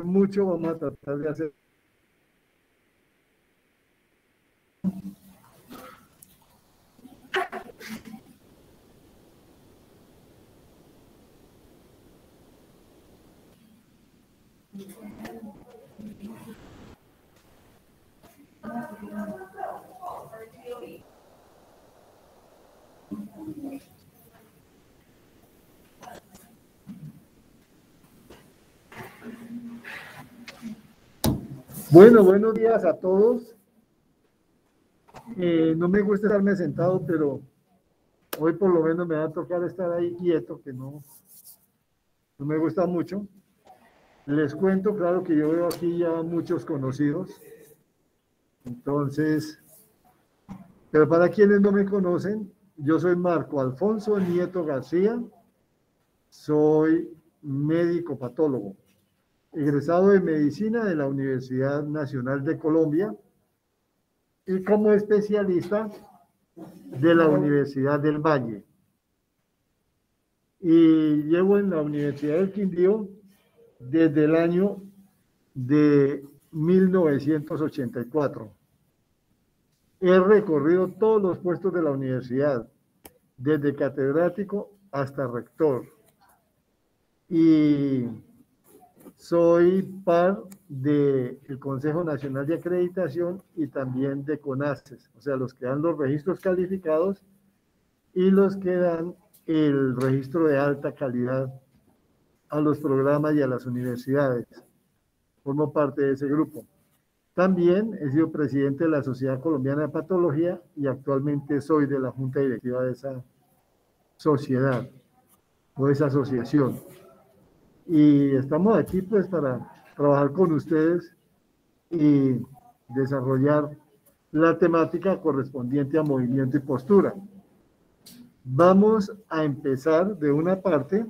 mucho, vamos a tratar de hacer. Bueno, buenos días a todos. No me gusta estarme sentado, pero hoy por lo menos me va a tocar estar ahí quieto, que no me gusta mucho. Les cuento, claro que yo veo aquí ya muchos conocidos. Entonces, pero para quienes no me conocen, yo soy Marco Alfonso Nieto García, soy médico patólogo, egresado de medicina de la Universidad Nacional de Colombia y como especialista de la Universidad del Valle. Y llevo en la Universidad del Quindío desde el año de 1984. He recorrido todos los puestos de la universidad, desde catedrático hasta rector. Y soy par del Consejo Nacional de Acreditación y también de CONACES, o sea, los que dan los registros calificados y los que dan el registro de alta calidad a los programas y a las universidades. Formo parte de ese grupo. También he sido presidente de la Sociedad Colombiana de Patología y actualmente soy de la junta directiva de esa sociedad o esa asociación. Y estamos aquí pues para trabajar con ustedes y desarrollar la temática correspondiente a movimiento y postura. Vamos a empezar de una parte,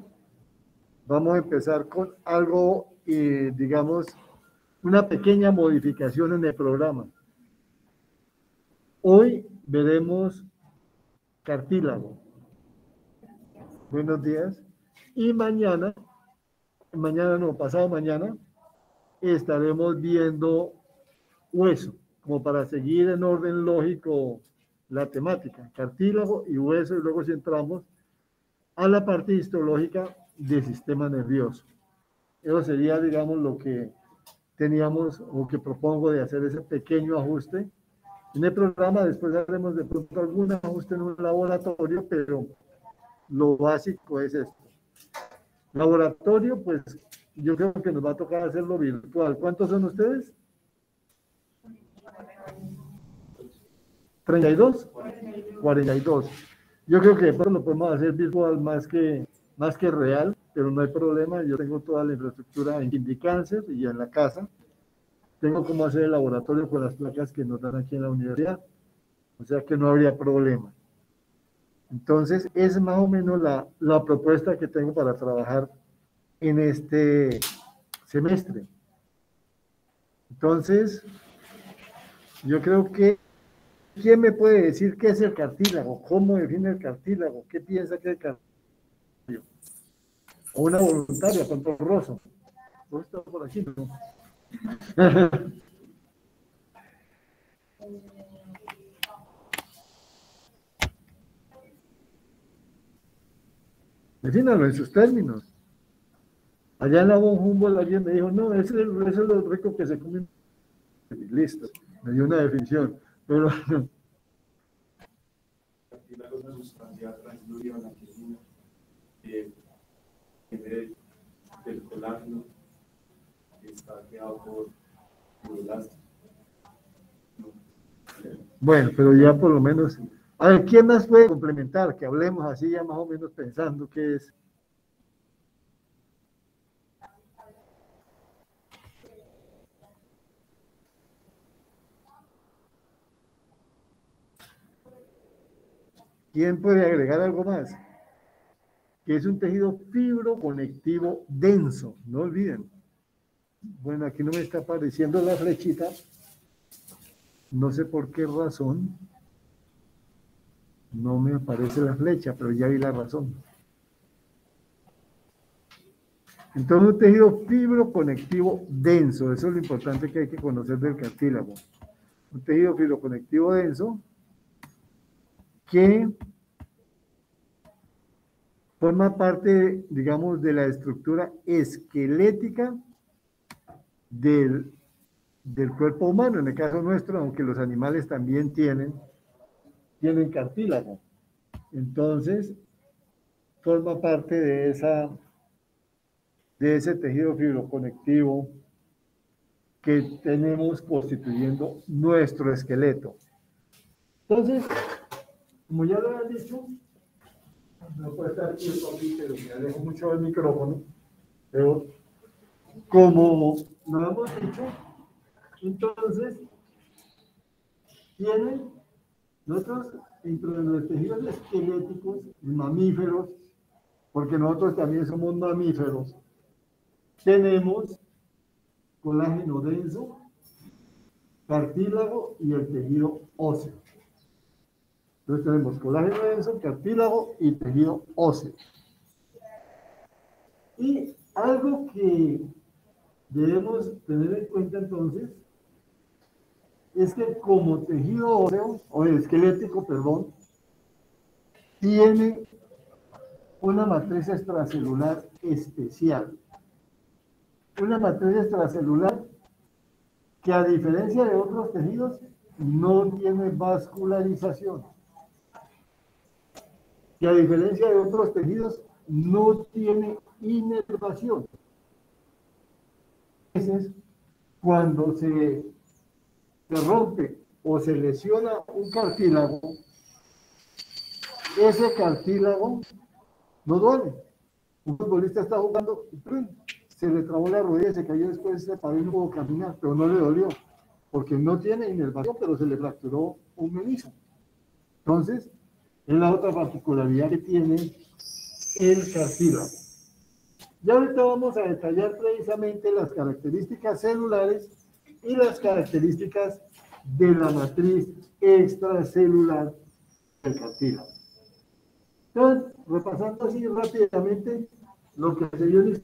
vamos a empezar con algo, digamos, una pequeña modificación en el programa. Hoy veremos cartílago. Buenos días. Y mañana no, pasado mañana, estaremos viendo hueso, como para seguir en orden lógico la temática, cartílago y hueso, y luego si entramos a la parte histológica del sistema nervioso. Eso sería, digamos, lo que teníamos o que propongo de hacer ese pequeño ajuste en el programa. Después haremos de pronto algún ajuste en un laboratorio, pero lo básico es esto. Laboratorio, pues yo creo que nos va a tocar hacerlo virtual. ¿Cuántos son ustedes? 32. 42. Yo creo que después lo podemos hacer virtual más que real, pero no hay problema. Yo tengo toda la infraestructura en Quindí Cáncer y en la casa. Tengo cómo hacer el laboratorio con las placas que nos dan aquí en la universidad. O sea que no habría problema. Entonces, es más o menos la propuesta que tengo para trabajar en este semestre. Entonces, yo creo que ¿quién me puede decir qué es el cartílago? ¿Cómo define el cartílago? ¿Qué piensa que es el cartílago? O una voluntaria, con todo roso. ¿Vos estás por aquí? ¿No? Defínalo en sus términos. Allá en la von Humboldt alguien me dijo, no, ese es lo rico que se come. Listo, me dio una definición. Pero cartílago es una sustancia translúrida blanquecina que viene del colágeno, que está creado por elástico. bueno, pero ya por lo menos. A ver, ¿quién más puede complementar? Que hablemos así ya más o menos pensando qué es. ¿Quién puede agregar algo más? Que es un tejido fibroconectivo denso, no olviden. Bueno, aquí no me está apareciendo la flechita, no sé por qué razón, no me aparece la flecha, pero ya vi la razón. Entonces, un tejido fibroconectivo denso, eso es lo importante que hay que conocer del cartílago. Un tejido fibroconectivo denso que forma parte, digamos, de la estructura esquelética del cuerpo humano, en el caso nuestro, aunque los animales también tienen cartílago. Entonces, forma parte de ese tejido fibroconectivo que tenemos constituyendo nuestro esqueleto. Entonces, como ya lo han dicho, no puede estar quieto aquí, pero me alejo mucho del micrófono, pero como lo hemos dicho, entonces, tienen nosotros, dentro de los tejidos esqueléticos, mamíferos, porque nosotros también somos mamíferos, tenemos colágeno denso, cartílago y el tejido óseo. Entonces tenemos colágeno denso, cartílago y tejido óseo. Y algo que debemos tener en cuenta entonces es que como tejido óseo, o esquelético, perdón, tiene una matriz extracelular especial. Una matriz extracelular que, a diferencia de otros tejidos, no tiene vascularización. Que, a diferencia de otros tejidos, no tiene inervación. Entonces, cuando se rompe o se lesiona un cartílago, ese cartílago no duele. Un futbolista está jugando y se le trabó la rodilla, se cayó, después se paró y no pudo caminar, pero no le dolió, porque no tiene inervación, pero se le fracturó un menisco. Entonces, es la otra particularidad que tiene el cartílago. Ya ahorita vamos a detallar precisamente las características celulares y las características de la matriz extracelular del cartílago. Entonces, repasando así rápidamente lo que se dio en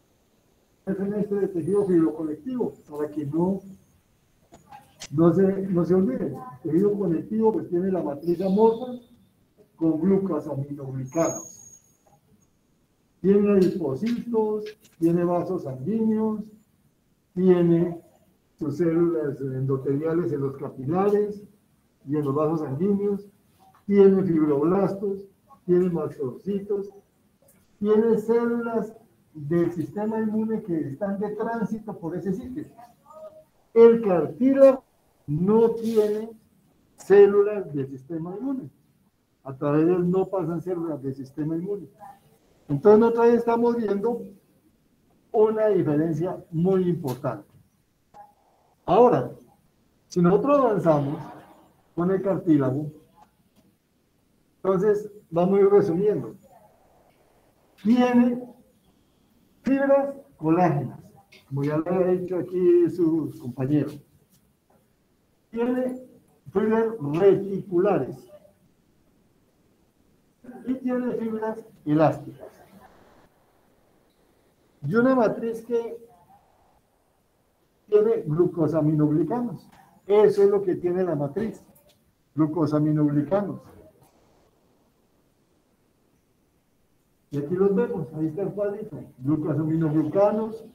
el semestre de tejido fibroconectivo, para que no se olvide. El tejido conectivo pues tiene la matriz amorfa con glucosaminoglicanos. Tiene adipocitos, tiene vasos sanguíneos, tiene sus células endoteliales en los capilares y en los vasos sanguíneos, tiene fibroblastos, tiene mastocitos, tiene células del sistema inmune que están de tránsito por ese sitio. El cartílago no tiene células del sistema inmune. A través de él no pasan células del sistema inmune. Entonces nosotros estamos viendo una diferencia muy importante. Ahora, si nosotros avanzamos con el cartílago, entonces vamos a ir resumiendo. Tiene fibras colágenas, como ya lo ha dicho aquí sus compañeros. Tiene fibras reticulares y tiene fibras elásticas. Y una matriz que tiene glucosaminoglicanos. Eso es lo que tiene la matriz, glucosaminoglicanos. Y aquí los vemos, ahí está el cuadrito. Glucosaminoglicanos,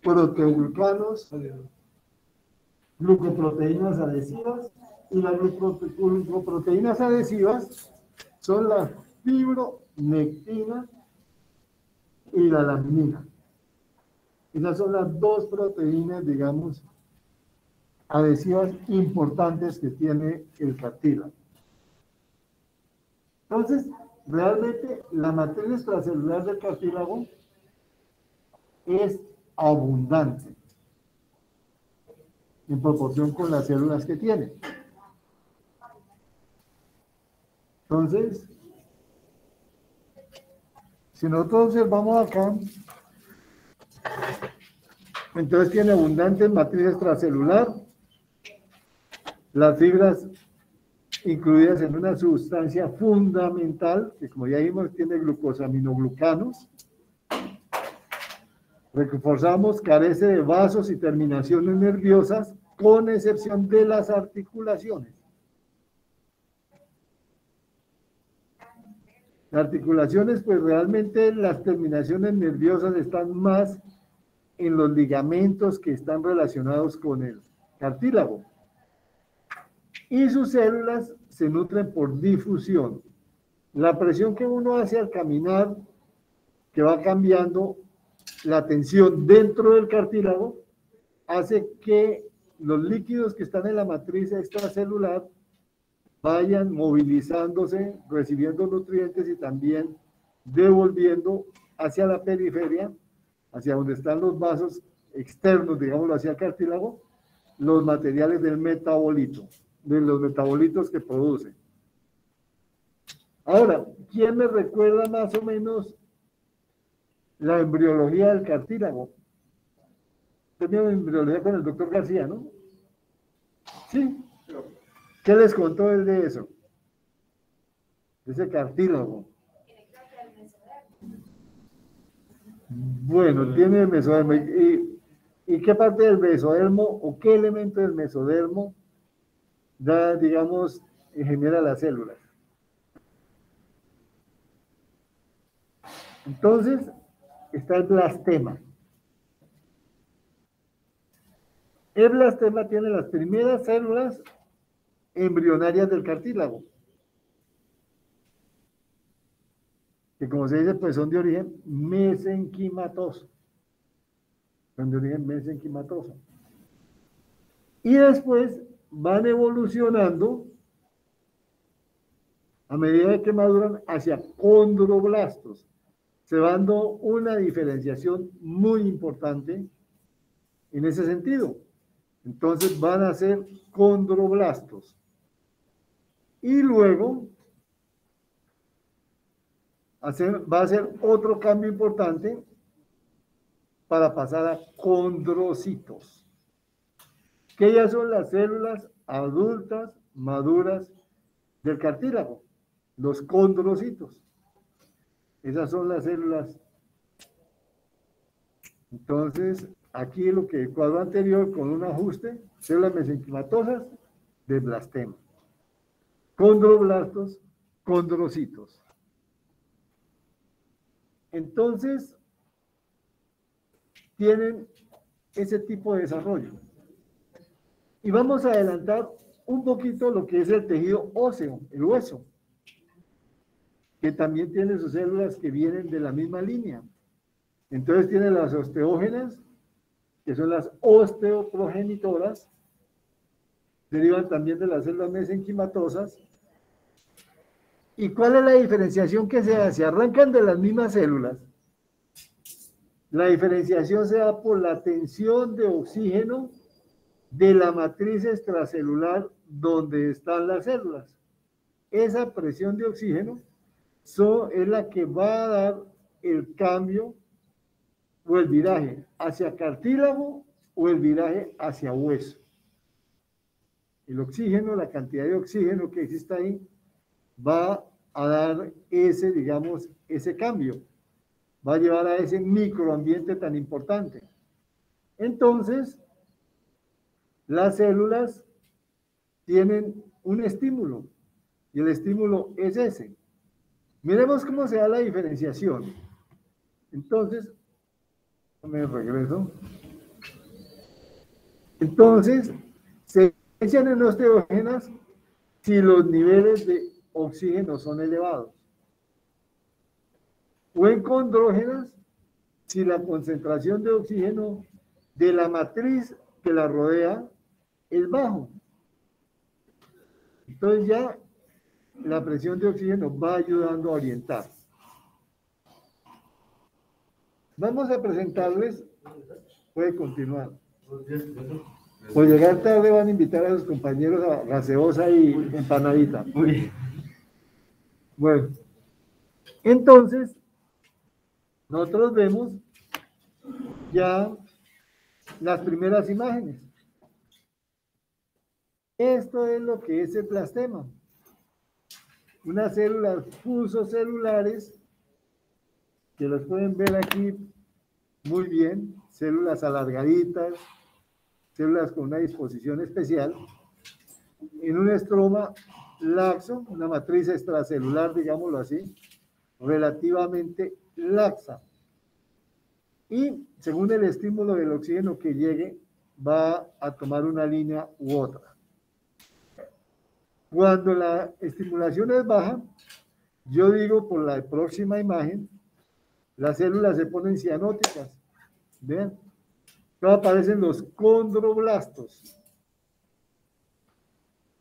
proteoglucanos, glucoproteínas adhesivas, y las glucoproteínas adhesivas son la fibronectina y la laminina. Esas son las dos proteínas, digamos, adhesivas importantes que tiene el cartílago. Entonces, realmente la matriz extracelular del cartílago es abundante en proporción con las células que tiene. Entonces, si nosotros observamos acá, entonces tiene abundante matriz extracelular, las fibras incluidas en una sustancia fundamental, que como ya vimos tiene glucosaminoglucanos, Reforzamos, carece de vasos y terminaciones nerviosas, con excepción de las articulaciones. Las articulaciones, pues realmente las terminaciones nerviosas están más en los ligamentos que están relacionados con el cartílago. Y sus células se nutren por difusión. La presión que uno hace al caminar, que va cambiando la tensión dentro del cartílago, hace que los líquidos que están en la matriz extracelular vayan movilizándose, recibiendo nutrientes y también devolviendo hacia la periferia, hacia donde están los vasos externos, digámoslo, hacia el cartílago, los materiales del metabolito, de los metabolitos que produce. Ahora, ¿quién me recuerda más o menos la embriología del cartílago? Tenía embriología con el doctor García, ¿no? Sí. ¿Qué les contó él de eso? De ese cartílago. Bueno, tiene el mesodermo. ¿Y qué parte del mesodermo o qué elemento del mesodermo da, digamos, genera las células? Entonces, está el blastema. El blastema tiene las primeras células embrionarias del cartílago, que como se dice, pues son de origen mesenquimatoso. Son de origen mesenquimatoso. Y después van evolucionando a medida que maduran hacia condroblastos. Se va dando una diferenciación muy importante en ese sentido. Entonces van a ser condroblastos. Y luego va a ser otro cambio importante para pasar a condrocitos, que ya son las células adultas, maduras del cartílago, los condrocitos. Esas son las células. Entonces, aquí lo que el cuadro anterior con un ajuste, células mesenquimatosas de blastema, condroblastos, condrocitos. Entonces, tienen ese tipo de desarrollo. Y vamos a adelantar un poquito lo que es el tejido óseo, el hueso, que también tiene sus células que vienen de la misma línea. Entonces tiene las osteógenas, que son las osteoprogenitoras, derivan también de las células mesenquimatosas. ¿Y cuál es la diferenciación que se hace? Arrancan de las mismas células. La diferenciación se da por la tensión de oxígeno de la matriz extracelular donde están las células. Esa presión de oxígeno es la que va a dar el cambio o el viraje hacia cartílago o el viraje hacia hueso. El oxígeno, la cantidad de oxígeno que existe ahí, va a dar ese, digamos, ese cambio. Va a llevar a ese microambiente tan importante. Entonces, las células tienen un estímulo y el estímulo es ese. Miremos cómo se da la diferenciación. Entonces, me regreso. Entonces, se diferencian en osteógenas si los niveles de oxígeno son elevados. O en condrógenas si la concentración de oxígeno de la matriz que la rodea es bajo. Entonces ya la presión de oxígeno va ayudando a orientar. Vamos a presentarles, puede continuar. Por llegar tarde van a invitar a sus compañeros a gaseosa y empanadita. Bueno, entonces nosotros vemos ya las primeras imágenes. Esto es lo que es el blastema. Unas células fusocelulares que las pueden ver aquí muy bien, células alargaditas, células con una disposición especial, en un estroma laxo, una matriz extracelular, digámoslo así, relativamente laxa. Y según el estímulo del oxígeno que llegue, va a tomar una línea u otra. Cuando la estimulación es baja, yo digo por la próxima imagen, las células se ponen cianóticas. Vean, aparecen los condroblastos.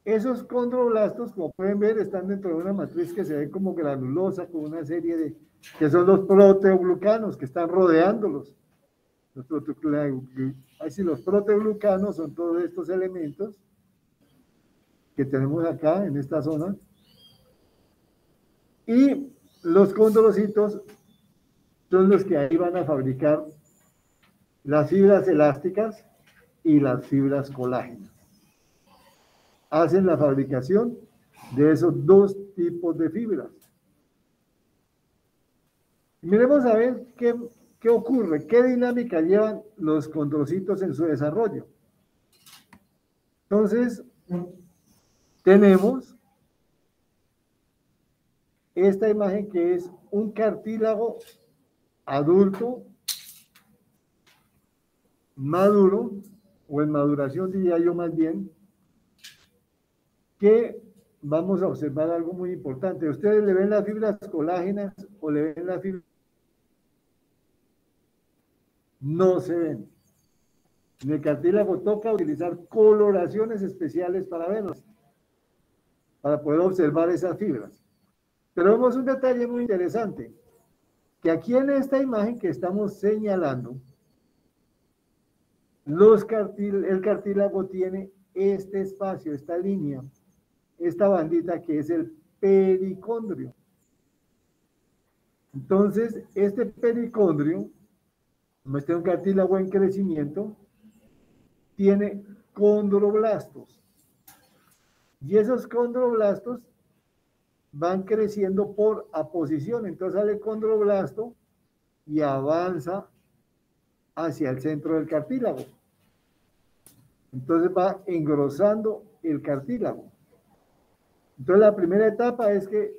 Esos condroblastos, como pueden ver, están dentro de una matriz que se ve como granulosa, con una serie de, que son los proteoglucanos que están rodeándolos. Así, los proteoglucanos son todos estos elementos que tenemos acá en esta zona. Y los condrocitos son los que ahí van a fabricar las fibras elásticas y las fibras colágenas. Hacen la fabricación de esos dos tipos de fibras. Miremos a ver qué ocurre, qué dinámica llevan los condrocitos en su desarrollo. Entonces, tenemos esta imagen que es un cartílago adulto, maduro, o en maduración diría yo más bien, que vamos a observar algo muy importante. ¿Ustedes le ven las fibras colágenas o le ven las fibras? No se ven. En el cartílago toca utilizar coloraciones especiales para verlas, para poder observar esas fibras. Pero vemos un detalle muy interesante, que aquí en esta imagen que estamos señalando, el cartílago tiene este espacio, esta línea, esta bandita que es el pericondrio. Entonces, este pericondrio, como este es un cartílago en crecimiento, tiene condroblastos. Y esos condroblastos van creciendo por aposición. Entonces sale el condroblasto y avanza hacia el centro del cartílago. Entonces va engrosando el cartílago. Entonces la primera etapa es que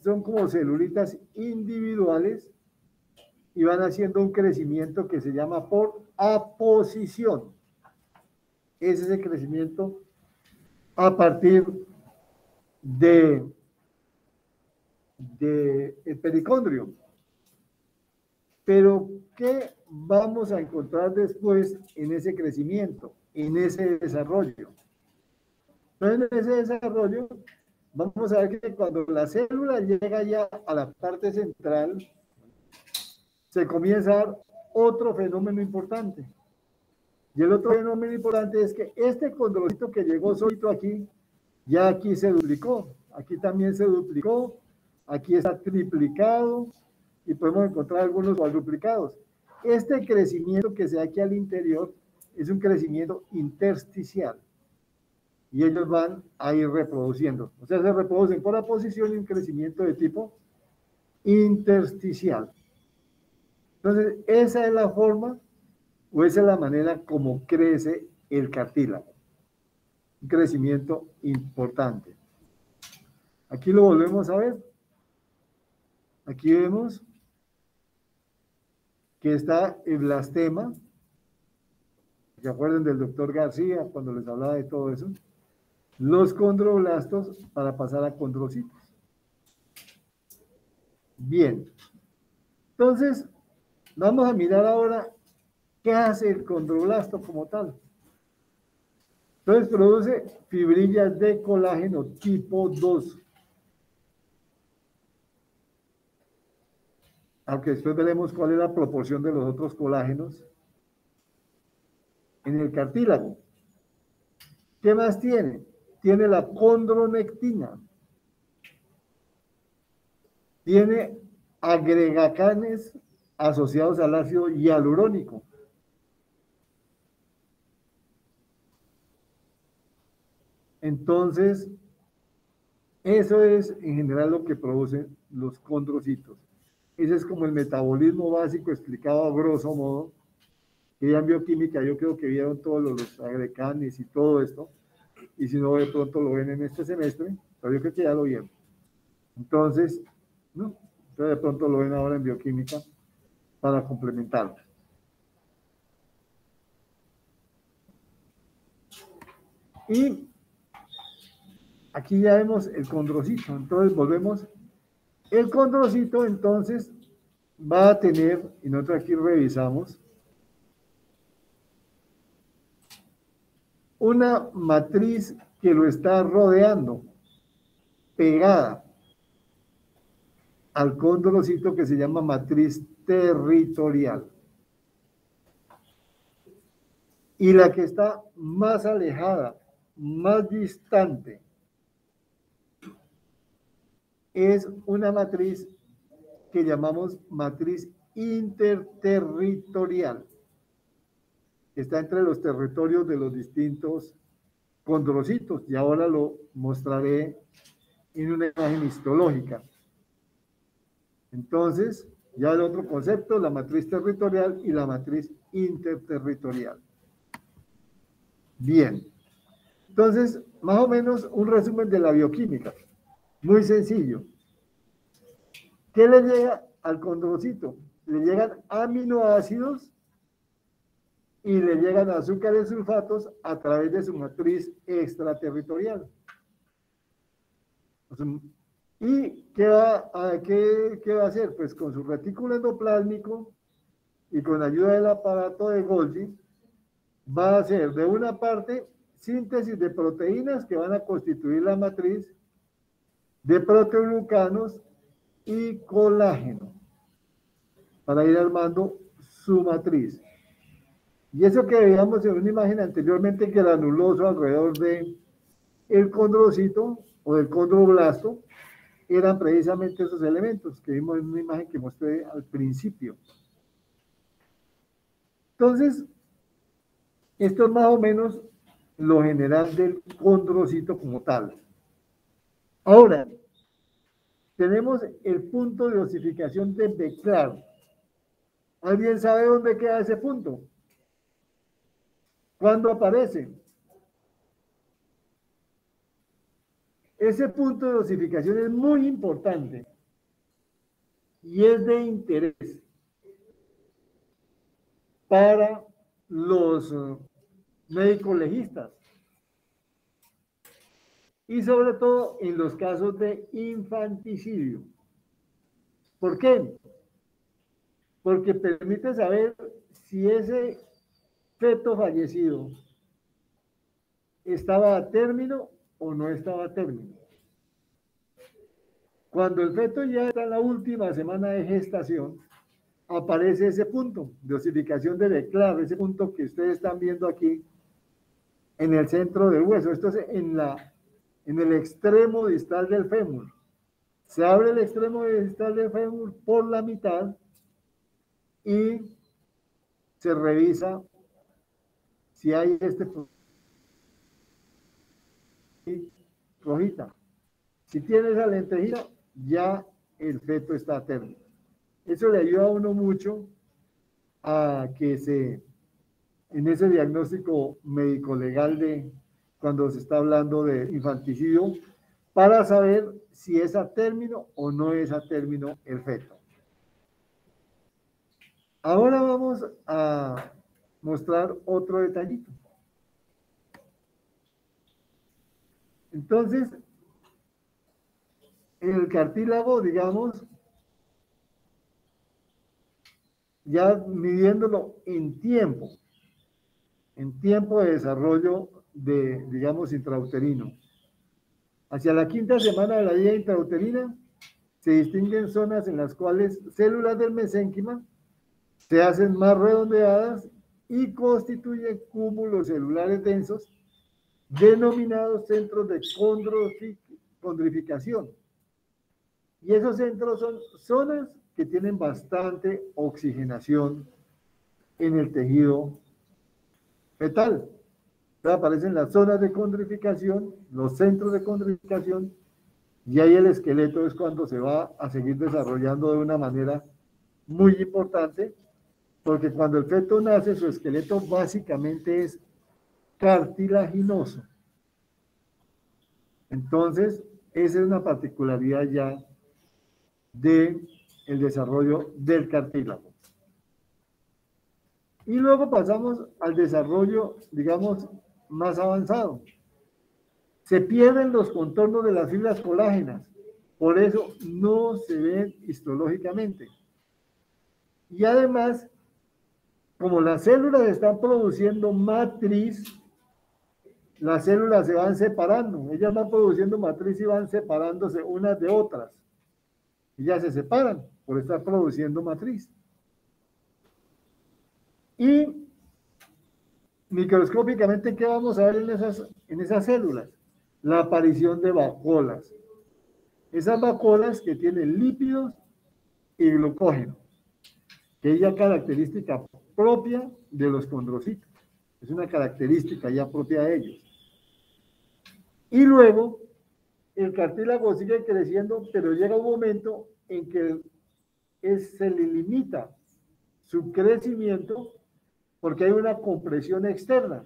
son como celulitas individuales y van haciendo un crecimiento que se llama por aposición. Ese es el crecimiento a partir de el pericondrio. Pero, ¿qué vamos a encontrar después en ese crecimiento, en ese desarrollo? Entonces, en ese desarrollo, vamos a ver que cuando la célula llega ya a la parte central, se comienza a dar otro fenómeno importante. Y el otro fenómeno importante es que este condrocito que llegó solito aquí, ya aquí se duplicó, aquí también se duplicó, aquí está triplicado y podemos encontrar algunos cuadruplicados. Este crecimiento que se da aquí al interior es un crecimiento intersticial y ellos van a ir reproduciendo. O sea, se reproducen por aposición y un crecimiento de tipo intersticial. Entonces, esa es la forma o esa es la manera como crece el cartílago. Un crecimiento importante. Aquí lo volvemos a ver. Aquí vemos que está el blastema. ¿Se acuerdan del doctor García cuando les hablaba de todo eso? Los condroblastos para pasar a condrocitos. Bien. Entonces, vamos a mirar ahora qué hace el condroblasto como tal. Entonces, produce fibrillas de colágeno tipo 2. Aunque después veremos cuál es la proporción de los otros colágenos en el cartílago. ¿Qué más tiene? Tiene la condronectina. Tiene agregacanes asociados al ácido hialurónico. Entonces, eso es en general lo que producen los condrocitos. Ese es como el metabolismo básico explicado a grosso modo. Que ya en bioquímica yo creo que vieron todos los agrecanes y todo esto. Y si no, de pronto lo ven en este semestre, pero yo creo que ya lo vieron. Entonces, ¿no? Entonces de pronto lo ven ahora en bioquímica para complementarlo. Y aquí ya vemos el condrocito. Entonces volvemos. El condrocito entonces va a tener, y nosotros aquí revisamos, una matriz que lo está rodeando, pegada al condrocito, que se llama matriz territorial. Y la que está más alejada, más distante, es una matriz que llamamos matriz interterritorial, que está entre los territorios de los distintos condrocitos, y ahora lo mostraré en una imagen histológica. Entonces, ya el otro concepto, la matriz territorial y la matriz interterritorial. Bien. Entonces, más o menos un resumen de la bioquímica. Muy sencillo. ¿Qué le llega al condrocito? Le llegan aminoácidos y le llegan azúcares sulfatos a través de su matriz extraterritorial. ¿Y qué va a hacer? Pues con su retículo endoplásmico y con ayuda del aparato de Golgi, va a hacer de una parte síntesis de proteínas que van a constituir la matriz, de proteoglucanos y colágeno, para ir armando su matriz. Y eso que veíamos en una imagen anteriormente granuloso alrededor de el condrocito o del condroblasto, eran precisamente esos elementos que vimos en una imagen que mostré al principio. Entonces, esto es más o menos lo general del condrocito como tal. Ahora, tenemos el punto de osificación de Bécquer. ¿Alguien sabe dónde queda ese punto? ¿Cuándo aparece? Ese punto de osificación es muy importante y es de interés para los médicos legistas y sobre todo en los casos de infanticidio. ¿Por qué? Porque permite saber si ese feto fallecido estaba a término o no estaba a término. Cuando el feto ya está en la última semana de gestación, aparece ese punto de osificación de Bécquer, ese punto que ustedes están viendo aquí en el centro del hueso. Esto es en el extremo distal del fémur. Se abre el extremo distal del fémur por la mitad y se revisa si hay este rojita. Si tiene esa lentejita, ya el feto está a término. Eso le ayuda a uno mucho a que en ese diagnóstico médico-legal de cuando se está hablando de infanticidio, para saber si es a término o no es a término el feto. Ahora vamos a mostrar otro detallito. Entonces, el cartílago, digamos, ya midiéndolo en tiempo de desarrollo de, digamos, intrauterino. Hacia la quinta semana de la vida intrauterina se distinguen zonas en las cuales células del mesénquima se hacen más redondeadas y constituyen cúmulos celulares densos denominados centros de condrificación. Y esos centros son zonas que tienen bastante oxigenación en el tejido fetal. Entonces aparecen las zonas de condrificación, los centros de condrificación Y ahí el esqueleto es cuando se va a seguir desarrollando de una manera muy importante, porque cuando el feto nace, su esqueleto básicamente es cartilaginoso. Entonces, esa es una particularidad ya del desarrollo del cartílago. Y luego pasamos al desarrollo, digamos, más avanzado. Se pierden los contornos de las fibras colágenas, por eso no se ven histológicamente. Y además, como las células están produciendo matriz, las células se van separando, ellas van produciendo matriz y van separándose unas de otras. Ellas se separan por estar produciendo matriz. Y microscópicamente, ¿qué vamos a ver en esas células? La aparición de vacuolas. Esas vacuolas que tienen lípidos y glucógeno, que es ya característica propia de los condrocitos. Es una característica ya propia de ellos. Y luego, el cartílago sigue creciendo, pero llega un momento en que se le limita su crecimiento porque hay una compresión externa.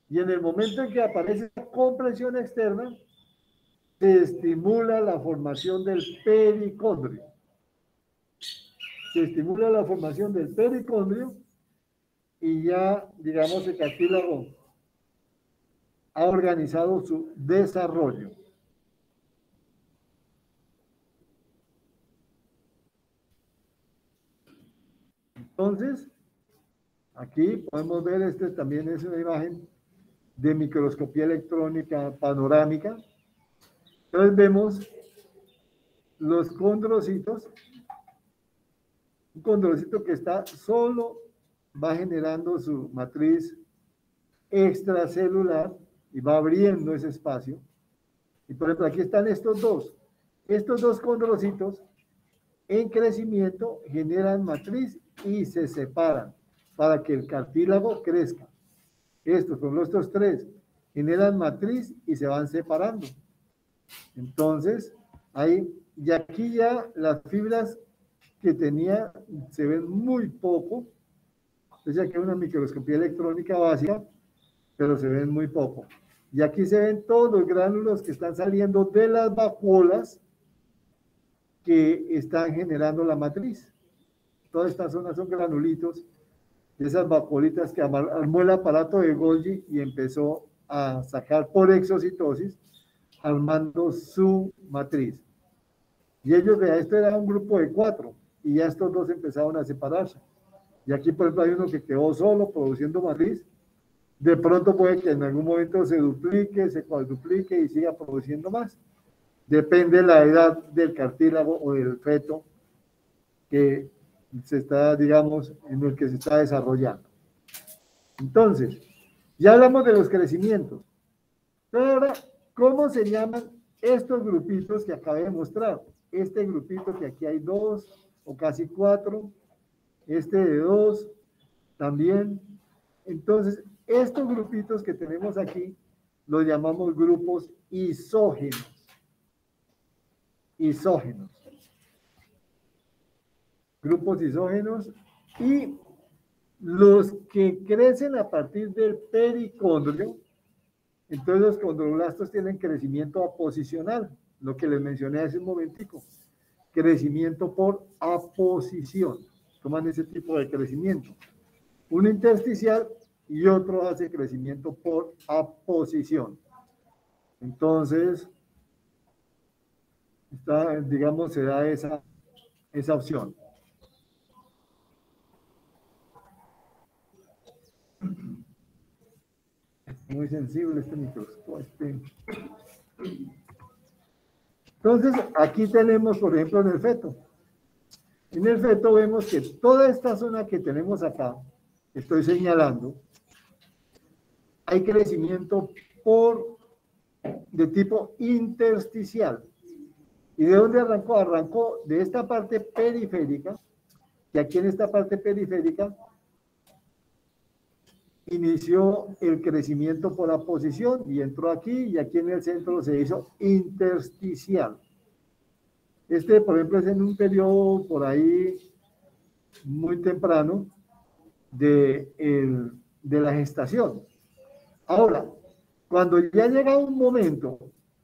Y en el momento en que aparece la compresión externa, se estimula la formación del pericondrio. Se estimula la formación del pericondrio y ya, digamos, el cartílago ha organizado su desarrollo. Entonces, aquí podemos ver, este también es una imagen de microscopía electrónica panorámica. Entonces vemos los condrocitos, un condrocito que está solo, va generando su matriz extracelular y va abriendo ese espacio. Y por ejemplo, aquí están estos dos condrocitos en crecimiento generan matriz y se separan para que el cartílago crezca. Estos tres generan matriz y se van separando. Entonces, y aquí ya las fibras que tenía se ven muy poco. Entonces aquí hay una microscopía electrónica básica, pero se ven muy poco. Y aquí se ven todos los gránulos que están saliendo de las vacuolas que están generando la matriz. Todas estas zonas son granulitos de esas vacuolitas que armó el aparato de Golgi y empezó a sacar por exocitosis, armando su matriz. Y ellos, esto era un grupo de 4, y ya estos dos empezaron a separarse. Y aquí, por ejemplo, hay uno que quedó solo produciendo matriz. De pronto puede que en algún momento se duplique, se cuadruplique y siga produciendo más. Depende de la edad del cartílago o del feto que se está, digamos, en el que se está desarrollando. Entonces, ya hablamos de los crecimientos. Pero ahora, ¿cómo se llaman estos grupitos que acabé de mostrar? Este grupito que aquí hay 2 o casi 4, este de 2 también. Entonces, estos grupitos que tenemos aquí los llamamos grupos isógenos. Grupos isógenos, y los que crecen a partir del pericondrio. Entonces los condroblastos tienen crecimiento aposicional, lo que les mencioné hace un momentico, crecimiento por aposición, toman ese tipo de crecimiento. Uno intersticial y otro hace crecimiento por aposición. Entonces, digamos, se da esa opción. Muy sensible este microscopio. Entonces, aquí tenemos, por ejemplo, en el feto. En el feto vemos que toda esta zona que tenemos acá, que estoy señalando, hay crecimiento de tipo intersticial. ¿Y de dónde arrancó? Arrancó de esta parte periférica, que aquí en esta parte periférica inició el crecimiento por aposición y entró aquí, y aquí en el centro se hizo intersticial. Este, por ejemplo, es en un periodo por ahí muy temprano de la gestación. Ahora, cuando ya llega un momento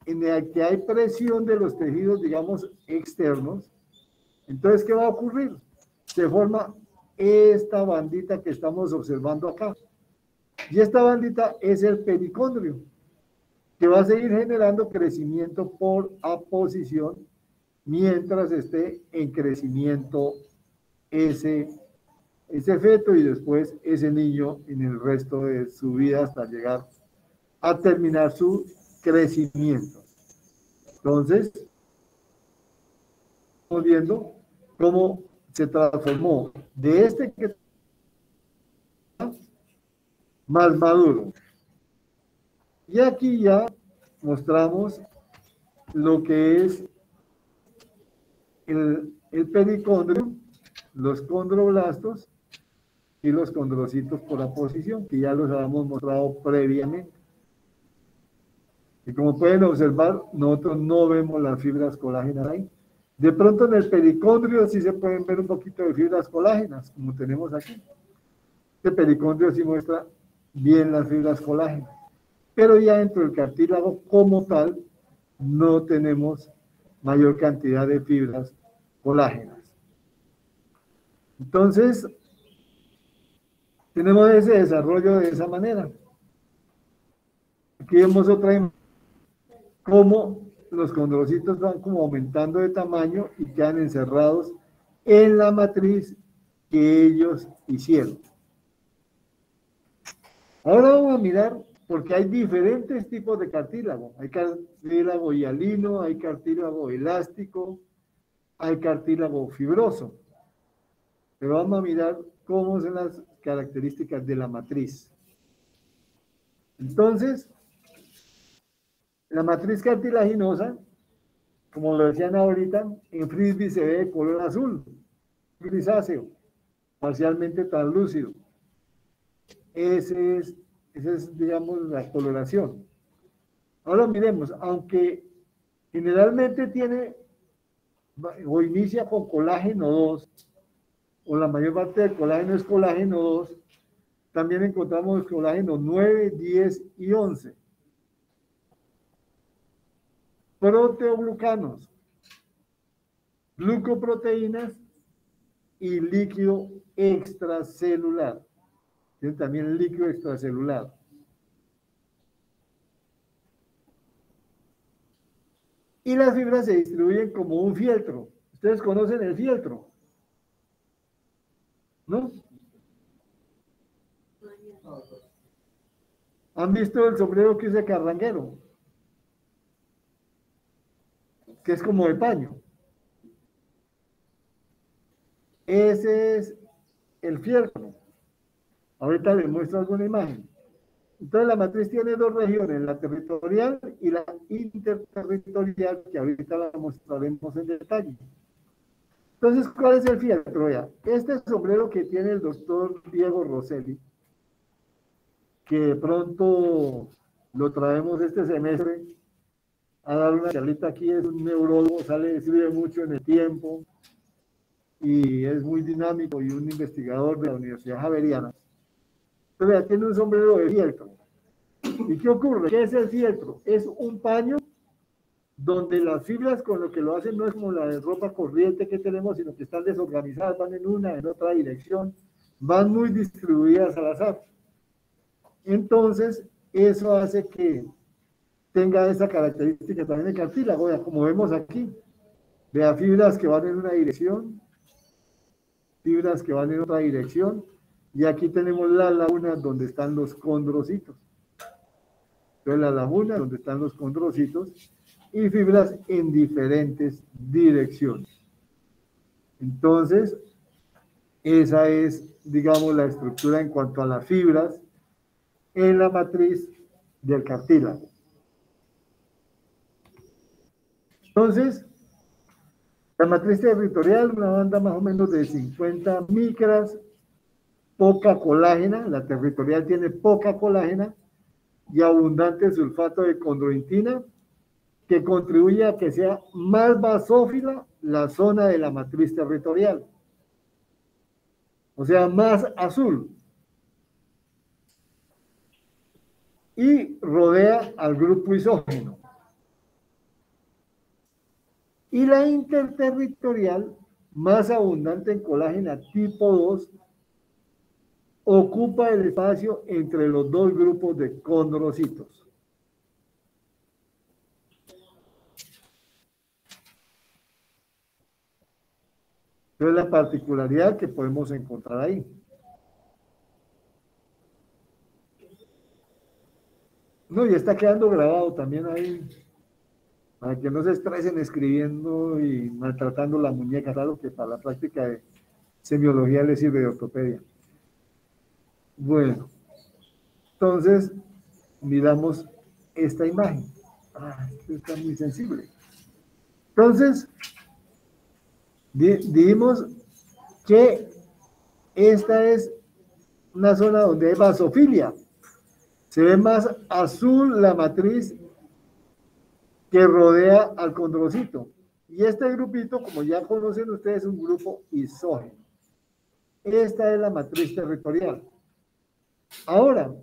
en el que hay presión de los tejidos, digamos, externos, entonces, ¿qué va a ocurrir? Se forma esta bandita que estamos observando acá. Y esta bandita es el pericondrio, que va a seguir generando crecimiento por aposición mientras esté en crecimiento ese feto y después ese niño en el resto de su vida hasta llegar a terminar su crecimiento. Entonces, estamos viendo cómo se transformó de este que más maduro. Y aquí ya mostramos lo que es el pericondrio, los condroblastos y los condrocitos por aposición, que ya los habíamos mostrado previamente. Y como pueden observar, nosotros no vemos las fibras colágenas ahí. De pronto en el pericondrio sí se pueden ver un poquito de fibras colágenas, como tenemos aquí. Este pericondrio sí muestra bien las fibras colágenas. Pero ya dentro del cartílago como tal, no tenemos mayor cantidad de fibras colágenas. Entonces, tenemos ese desarrollo de esa manera. Aquí vemos otra imagen, cómo los condrocitos van como aumentando de tamaño y quedan encerrados en la matriz que ellos hicieron. Ahora vamos a mirar, porque hay diferentes tipos de cartílago. Hay cartílago hialino, hay cartílago elástico, hay cartílago fibroso. Pero vamos a mirar cómo son las características de la matriz. Entonces, la matriz cartilaginosa, como lo decían ahorita, en frisbee se ve de color azul, grisáceo, parcialmente translúcido. Esa es, digamos, la coloración. Ahora miremos, aunque generalmente tiene o inicia con colágeno 2, o la mayor parte del colágeno es colágeno 2, también encontramos colágeno 9, 10 y 11. Proteoglucanos, glucoproteínas y líquido extracelular. Tiene también el líquido extracelular. Y las fibras se distribuyen como un fieltro. ¿Ustedes conocen el fieltro? ¿No? ¿Han visto el sombrero que usa carranguero? Que es como de paño. Ese es el fieltro. Ahorita les muestro alguna imagen. Entonces la matriz tiene dos regiones, la territorial y la interterritorial, que ahorita la mostraremos en detalle. Entonces, ¿cuál es el fieltro? Ya, este sombrero que tiene el doctor Diego Rosselli, que de pronto lo traemos este semestre a dar una charlita aquí, es un neurólogo, sirve mucho en el tiempo y es muy dinámico y un investigador de la Universidad Javeriana. Pero ya tiene un sombrero de fieltro. ¿Y qué ocurre? ¿Qué es el fieltro? Es un paño donde las fibras con lo que lo hacen no es como la de ropa corriente que tenemos, sino que están desorganizadas, van en una, en otra dirección, van muy distribuidas al azar. Entonces, eso hace que tenga esa característica también de cartílago, como vemos aquí. Vea, fibras que van en una dirección, fibras que van en otra dirección, y aquí tenemos la laguna donde están los condrocitos. Entonces, la laguna donde están los condrocitos y fibras en diferentes direcciones. Entonces, esa es, digamos, la estructura en cuanto a las fibras en la matriz del cartílago. Entonces, la matriz territorial, una banda más o menos de 50 micras, poca colágena, la territorial tiene poca colágena y abundante sulfato de condroitina, que contribuye a que sea más basófila la zona de la matriz territorial, o sea, más azul, y rodea al grupo isógeno. Y la interterritorial, más abundante en colágena tipo 2, ocupa el espacio entre los dos grupos de condrocitos. Entonces, la particularidad que podemos encontrar ahí. No, y está quedando grabado también ahí, para que no se estresen escribiendo y maltratando la muñeca, claro que para la práctica de semiología les sirve de ortopedia. Bueno, entonces miramos esta imagen. Esto está muy sensible. Entonces, dijimos que esta es una zona donde hay basofilia. Se ve más azul la matriz que rodea al condrocito. Y este grupito, como ya conocen ustedes, es un grupo isógeno. Esta es la matriz territorial. Ahora,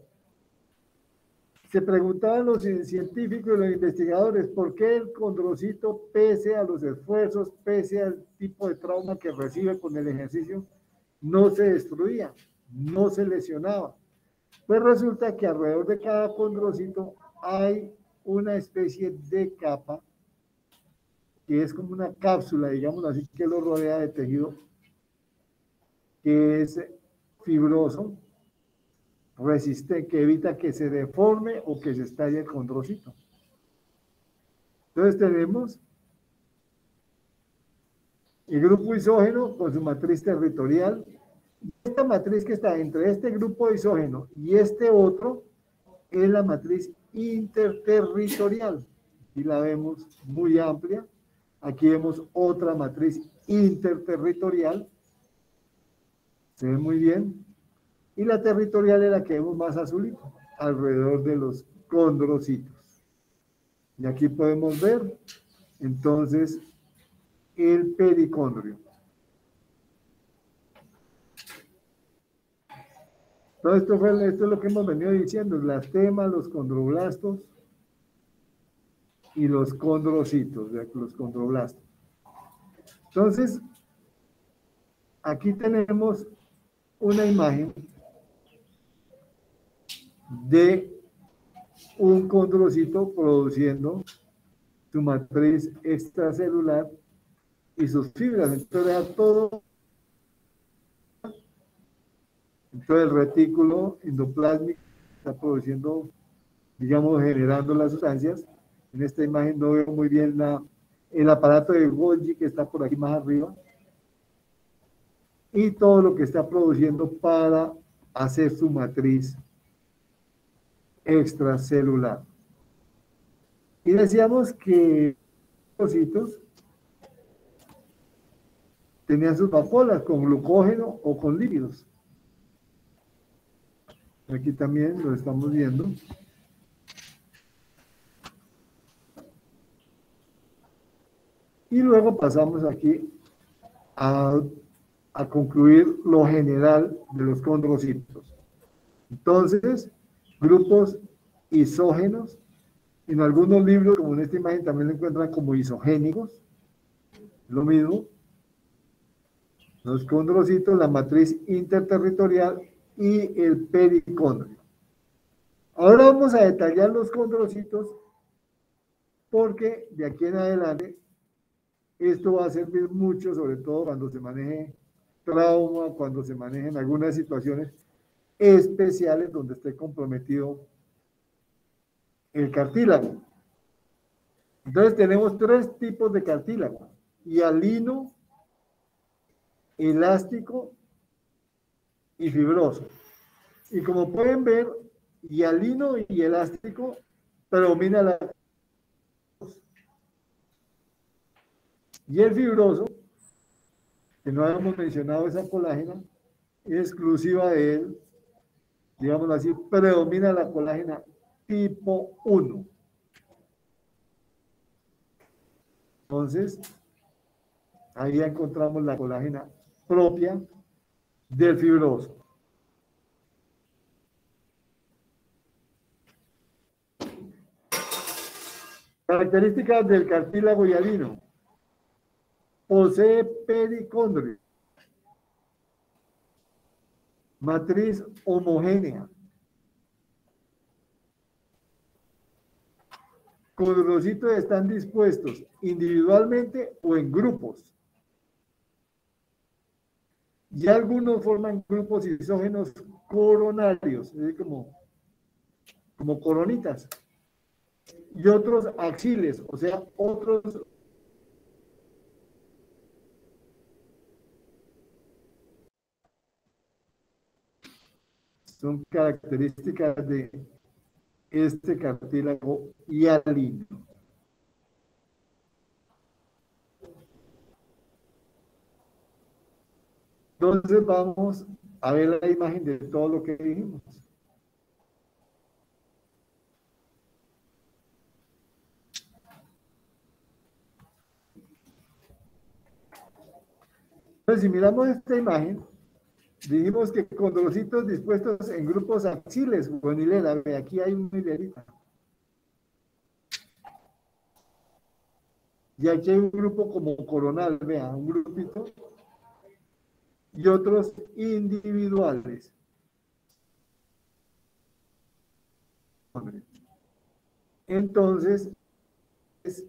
se preguntaban los científicos y los investigadores por qué el condrocito, pese a los esfuerzos, pese al tipo de trauma que recibe con el ejercicio, no se destruía, no se lesionaba. Pues resulta que alrededor de cada condrocito hay una especie de capa que es como una cápsula, digamos así, que lo rodea de tejido, que es fibroso, resistente, que evita que se deforme o que se estalle el condrocito. Entonces tenemos el grupo isógeno con su matriz territorial. Esta matriz que está entre este grupo isógeno y este otro es la matriz interterritorial. Aquí la vemos muy amplia. Aquí vemos otra matriz interterritorial. Se ve muy bien. Y la territorial es la que vemos más azulito, alrededor de los condrocitos. Y aquí podemos ver, entonces, el pericondrio. Todo esto es lo que hemos venido diciendo, las temas, los condroblastos y los condrocitos, los condroblastos. Entonces, aquí tenemos una imagen de un condrocito produciendo su matriz extracelular y sus fibras. Entonces, el retículo endoplásmico está produciendo, digamos, generando las sustancias. En esta imagen no veo muy bien el aparato de Golgi que está por aquí más arriba. Y todo lo que está produciendo para hacer su matriz extracelular. Y decíamos que los condrocitos tenían sus vacuolas con glucógeno o con lípidos. Aquí también lo estamos viendo. Y luego pasamos aquí a concluir lo general de los condrocitos. Entonces, grupos isógenos. En algunos libros, como en esta imagen, también lo encuentran como isogénicos. Lo mismo. Los condrocitos, la matriz interterritorial y el pericondrio. Ahora vamos a detallar los condrocitos porque de aquí en adelante esto va a servir mucho, sobre todo cuando se maneje trauma, cuando se manejen algunas situaciones especiales donde esté comprometido el cartílago. Entonces tenemos tres tipos de cartílago: hialino, elástico y fibroso. Y como pueden ver, hialino y elástico predomina la... Y el fibroso, que no habíamos mencionado esa colágena, exclusiva de él, digámoslo así, predomina la colágena tipo 1. Entonces, ahí ya encontramos la colágena propia del fibroso. Características del cartílago hialino. Posee pericondrio. Matriz homogénea. Condrocitos están dispuestos individualmente o en grupos. Y algunos forman grupos isógenos coronarios, es decir, como coronitas. Y otros axiles, o sea, otros son características de este cartílago hialino. Entonces vamos a ver la imagen de todo lo que dijimos. Entonces, si miramos esta imagen, dijimos que condrocitos dispuestos en grupos axiles o en hilera. Ve, aquí hay una hilerita. Y aquí hay un grupo como coronal, vea, un grupito. Y otros individuales. Entonces, es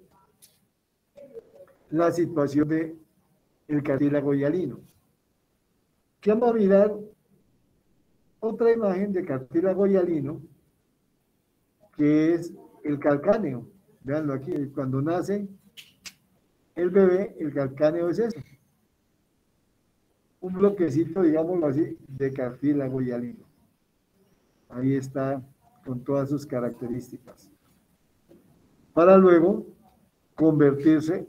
la situación del cartílago hialino. Que vamos a mirar otra imagen de cartílago hialino, que es el calcáneo. Veanlo aquí, cuando nace el bebé, el calcáneo es eso. Un bloquecito, digámoslo así, de cartílago hialino. Ahí está, con todas sus características. Para luego convertirse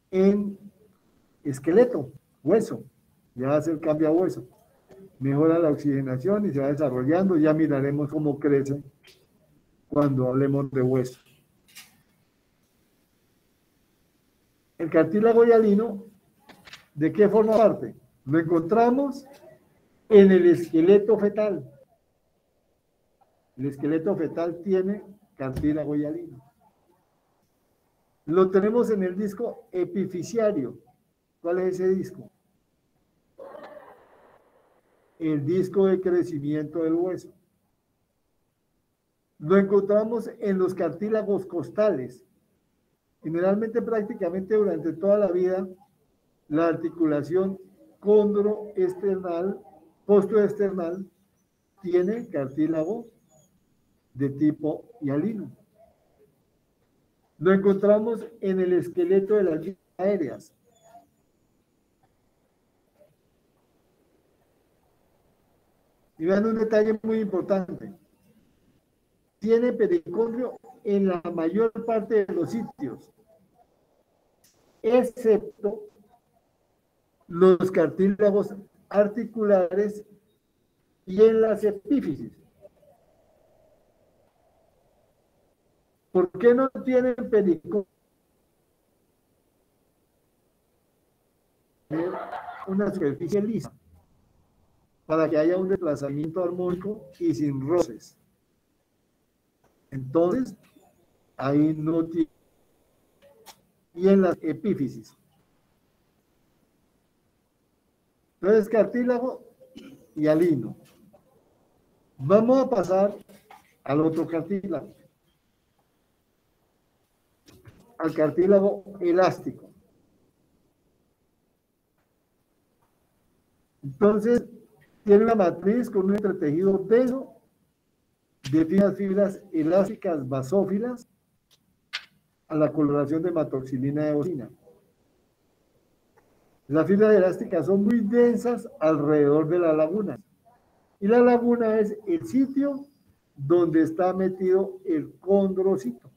en esqueleto, hueso. Ya va a ser cambio a hueso. Mejora la oxigenación y se va desarrollando. Ya miraremos cómo crece cuando hablemos de hueso. El cartílago hialino, ¿de qué forma parte? Lo encontramos en el esqueleto fetal. El esqueleto fetal tiene cartílago hialino. Lo tenemos en el disco epifisiario. ¿Cuál es ese disco? El disco de crecimiento del hueso. Lo encontramos en los cartílagos costales. Generalmente, prácticamente durante toda la vida, la articulación condroesternal, postoesternal, tiene cartílago de tipo hialino. Lo encontramos en el esqueleto de las vías aéreas. Y vean un detalle muy importante. Tiene pericondrio en la mayor parte de los sitios, excepto los cartílagos articulares y en las epífisis. ¿Por qué no tienen pericondrio? Una superficie lisa, para que haya un desplazamiento armónico y sin roces. Entonces, ahí no tiene. Y en las epífisis. Entonces, cartílago hialino. Vamos a pasar al otro cartílago. Al cartílago elástico. Entonces, tiene una matriz con un entretejido denso de finas fibras elásticas basófilas a la coloración de hematoxilina de eosina. Las fibras elásticas son muy densas alrededor de la laguna. Y la laguna es el sitio donde está metido el condrocito.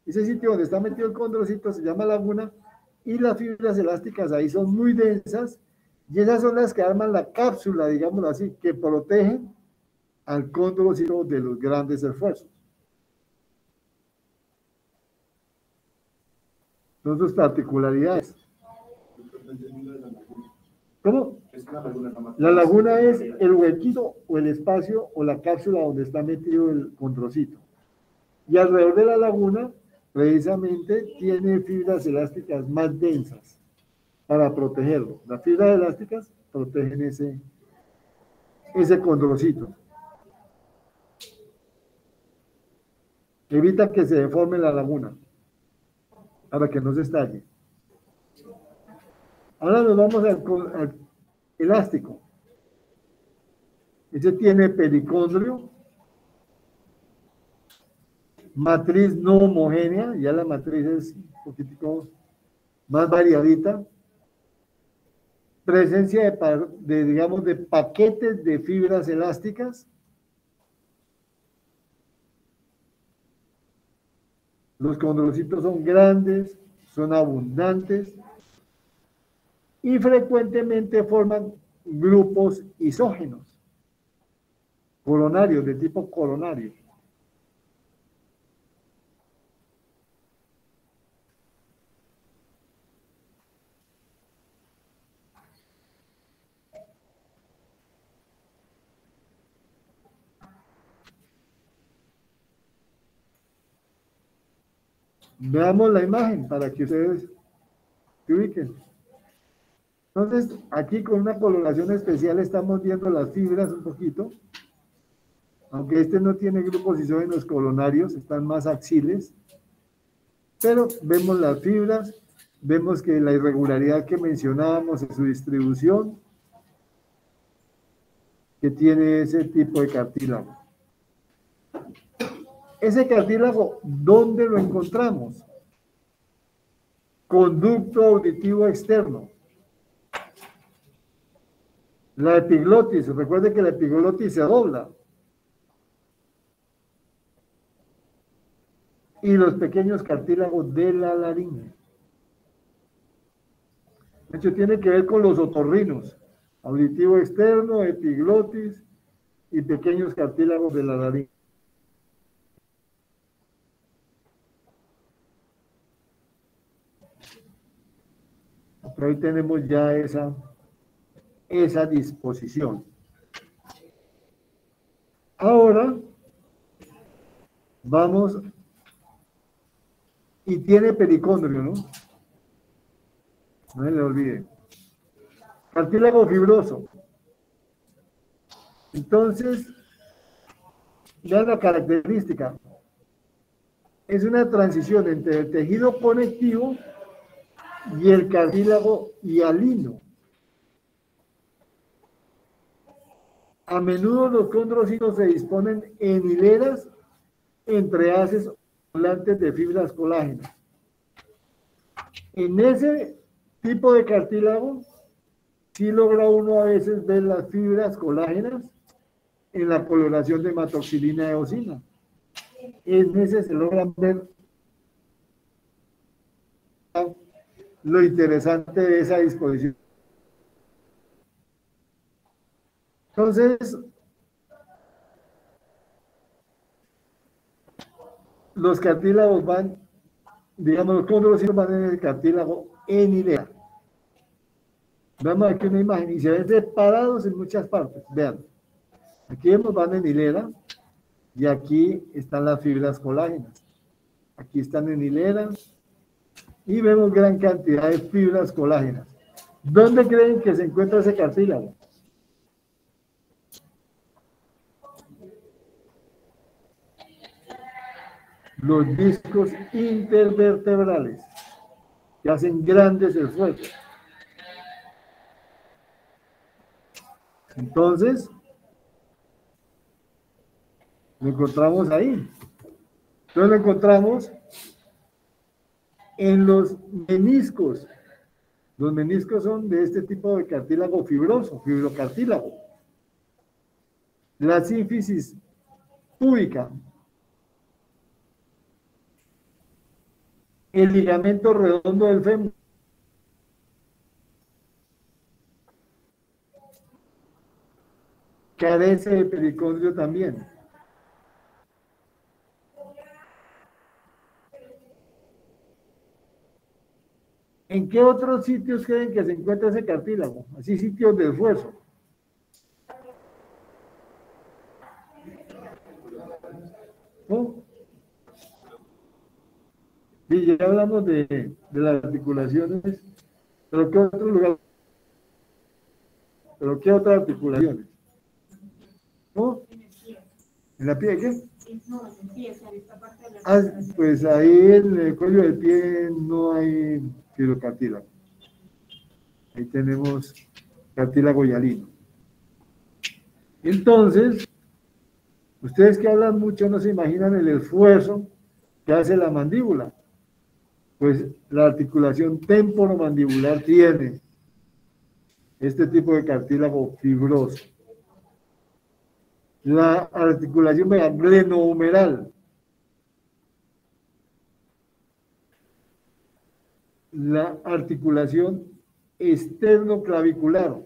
Ese sitio donde está metido el condrocito se llama laguna y las fibras elásticas ahí son muy densas Y esas son las que arman la cápsula, digámoslo así, que protegen al condrocito de los grandes esfuerzos. Son sus particularidades. ¿Cómo? La laguna es el huequito o el espacio o la cápsula donde está metido el condrocito. Y alrededor de la laguna, precisamente, tiene fibras elásticas más densas para protegerlo. Las fibras elásticas protegen ese condrocito. Evita que se deforme la laguna para que no se estalle. Ahora nos vamos al elástico. Ese tiene pericondrio, matriz no homogénea, ya la matriz es un poquitico más variadita, presencia digamos, de paquetes de fibras elásticas, los condrocitos son grandes, son abundantes y frecuentemente forman grupos isógenos, coronarios, de tipo coronario. Veamos la imagen para que ustedes se ubiquen. Entonces, aquí con una coloración especial estamos viendo las fibras un poquito, aunque este no tiene grupos isógenos coronarios, están más axiles, pero vemos las fibras, vemos que la irregularidad que mencionábamos en su distribución, que tiene ese tipo de cartílago. Ese cartílago, ¿dónde lo encontramos? Conducto auditivo externo. La epiglotis, recuerde que la epiglotis se dobla. Y los pequeños cartílagos de la laringe. De hecho, tiene que ver con los otorrinos. Auditivo externo, epiglotis y pequeños cartílagos de la laringe. Pero ahí tenemos ya esa disposición. Ahora vamos, y tiene pericondrio, ¿no? No se le olvide. Cartílago fibroso. Entonces, vean la característica. Es una transición entre el tejido conectivo y el cartílago hialino. A menudo los condrocitos se disponen en hileras entre haces volantes de fibras colágenas. En ese tipo de cartílago, sí logra uno a veces ver las fibras colágenas en la coloración de hematoxilina y eosina. En ese se logran ver lo interesante de esa disposición. Entonces, los cartílagos van, digamos, los condrocitos van en el cartílago en hilera. Veamos aquí una imagen y se ven separados en muchas partes. Vean, aquí vemos, van en hilera y aquí están las fibras colágenas. Aquí están en hilera y vemos gran cantidad de fibras colágenas. ¿Dónde creen que se encuentra ese cartílago? Los discos intervertebrales, que hacen grandes esfuerzos. Entonces, lo encontramos ahí. Entonces lo encontramos en los meniscos. Los meniscos son de este tipo de cartílago fibroso, fibrocartílago. La sínfisis púbica. El ligamento redondo del fémur. carece de pericondrio también. ¿En qué otros sitios creen que se encuentra ese cartílago? Así sitios de esfuerzo. ¿No? Y ya hablamos de las articulaciones, pero ¿qué otro lugar? ¿Pero qué otras articulaciones? ¿No? ¿En la pie qué? No, en pie, en esta parte de la Pues ahí en el cuello del pie no hay filocartílago. Ahí tenemos cartílago hialino. Entonces, ustedes que hablan mucho no se imaginan el esfuerzo que hace la mandíbula. Pues la articulación temporomandibular tiene este tipo de cartílago fibroso. La articulación glenohumeral, la articulación esternoclavicular,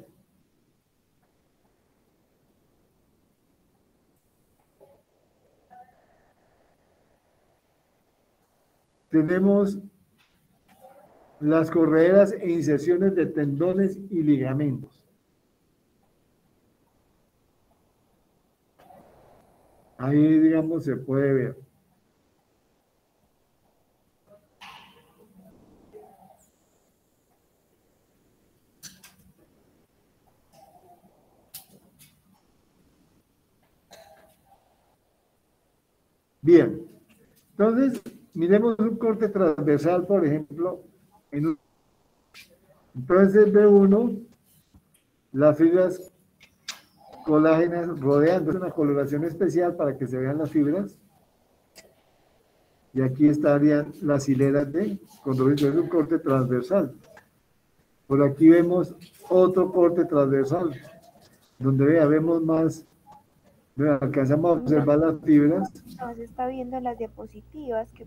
tenemos las correderas e inserciones de tendones y ligamentos. Ahí, digamos, se puede ver. Bien, entonces, miremos un corte transversal, por ejemplo, entonces ve uno las fibras colágenas rodeando, es una coloración especial para que se vean las fibras, y aquí estarían las hileras de condrocitos, es un corte transversal. Por aquí vemos otro corte transversal, donde vemos más, alcanzamos a observar las fibras. No se está viendo en las diapositivas que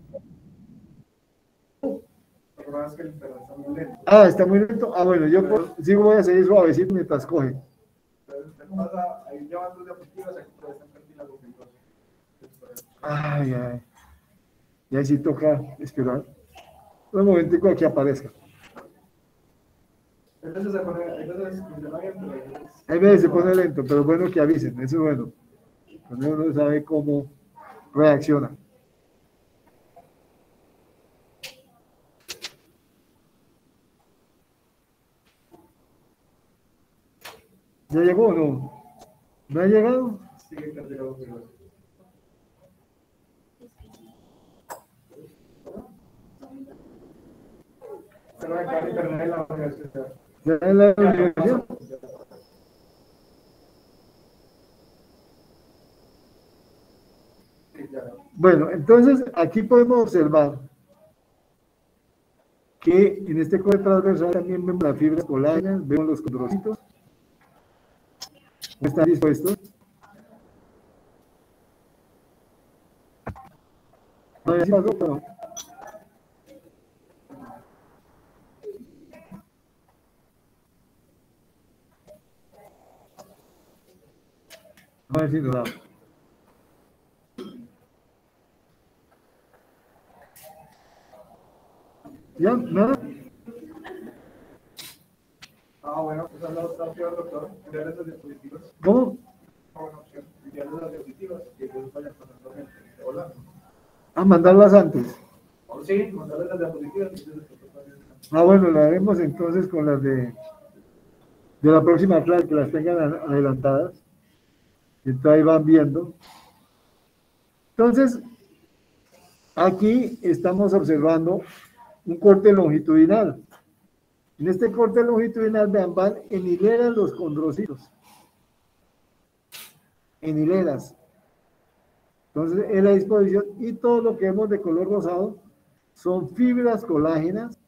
Ah, está muy lento. Ah, bueno, yo sí voy a seguir suavecito mientras coge. Ay, ay. Y ahí sí toca esperar un momentico a que aparezca. Hay veces se pone lento, pero es bueno que avisen, eso es bueno. Cuando uno sabe cómo reacciona. ¿Ya llegó o no? ¿No ha llegado? ¿Ya en la universidad? Bueno, entonces aquí podemos observar que en este corte transversal también vemos las fibras colágenas, vemos los condrocitos. ¿Están dispuestos? No, ya pasó, pero... A ver si nos da. ¿Ya? ¿Nada? Ah, bueno, esa es la otra opción, doctor. Enviar esas diapositivas. ¿Cómo? Buena opción. Enviar esas diapositivas y ellos vayan pasando gente. Hola. A mandarlas antes. Sí, mandarles las diapositivas. Ah, bueno, lo haremos entonces con las de la próxima clase, que las tengan adelantadas. Entonces ahí van viendo. Entonces, aquí estamos observando un corte longitudinal. En este corte longitudinal, vean, van en hileras los condrocitos. En hileras. Entonces, en la disposición, y todo lo que vemos de color rosado son fibras colágenas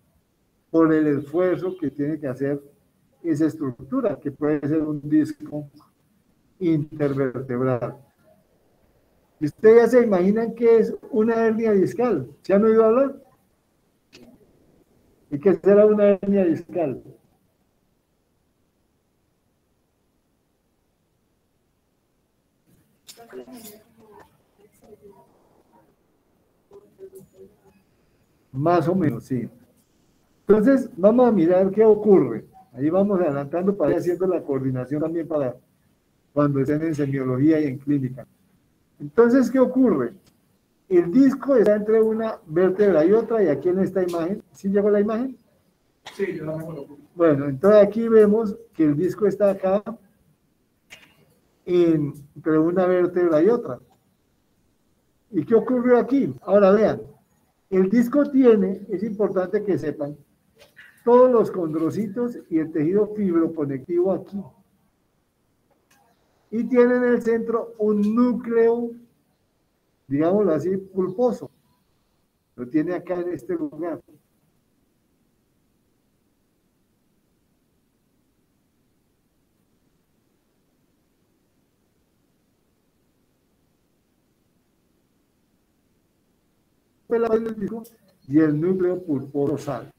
por el esfuerzo que tiene que hacer esa estructura, que puede ser un disco intervertebral. ¿Y ustedes ya se imaginan qué es una hernia discal? ¿Se han oído hablar? ¿Y qué será una hernia discal? Más o menos, sí. Entonces, vamos a mirar qué ocurre. Ahí vamos adelantando para ir haciendo la coordinación también para cuando estén en semiología y en clínica. Entonces, ¿qué ocurre? El disco está entre una vértebra y otra, y aquí en esta imagen, ¿sí llegó la imagen? Sí, yo no me acuerdo. Bueno, entonces aquí vemos que el disco está acá entre una vértebra y otra. ¿Y qué ocurrió aquí? Ahora vean, el disco tiene, es importante que sepan, todos los condrocitos y el tejido fibroconectivo aquí. Y tiene en el centro un núcleo, digámoslo así, pulposo. Lo tiene acá en este lugar. Y el núcleo pulposal.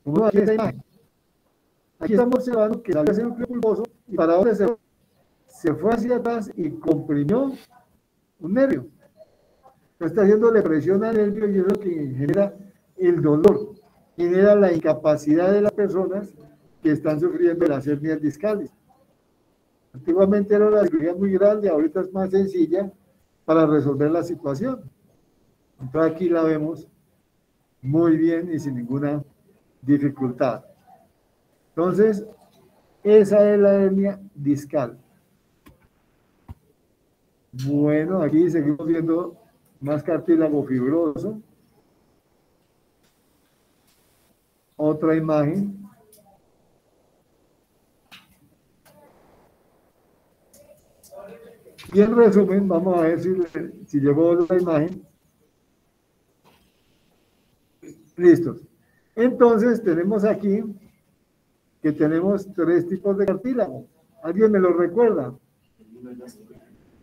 Como aquí esta imagen. Aquí estamos observando que salió ese núcleo pulposo y para dónde se fue hacia atrás y comprimió un nervio. Está haciéndole presión al nervio y es lo que genera el dolor, genera la incapacidad de las personas que están sufriendo las hernias discales. Antiguamente era una cirugía muy grande, ahorita es más sencilla para resolver la situación. Entonces aquí la vemos muy bien y sin ninguna dificultad. Entonces, esa es la hernia discal. Bueno, aquí seguimos viendo más cartílago fibroso. Otra imagen. Y en resumen, vamos a ver si llegó la imagen. Listos. Entonces, tenemos aquí que tenemos 3 tipos de cartílago. ¿Alguien me lo recuerda?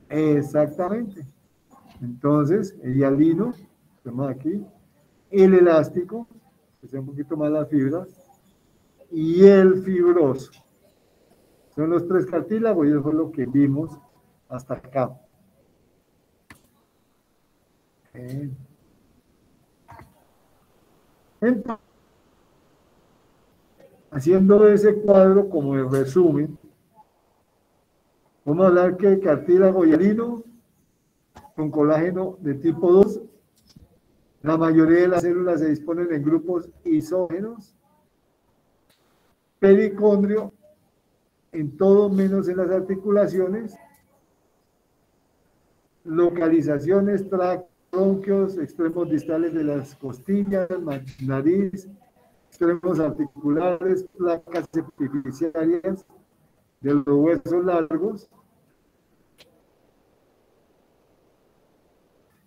Exactamente. Entonces, el hialino, tenemos aquí, el elástico, que sea un poquito más las fibras, y el fibroso. Son los 3 cartílagos y eso fue lo que vimos hasta acá. Entonces, haciendo ese cuadro como el resumen, vamos a hablar que el cartílago hialino con colágeno de tipo 2, la mayoría de las células se disponen en grupos isógenos, pericondrio en todo menos en las articulaciones, localizaciones, bronquios, extremos distales de las costillas, nariz, extremos articulares, placas epifisiarias de los huesos largos.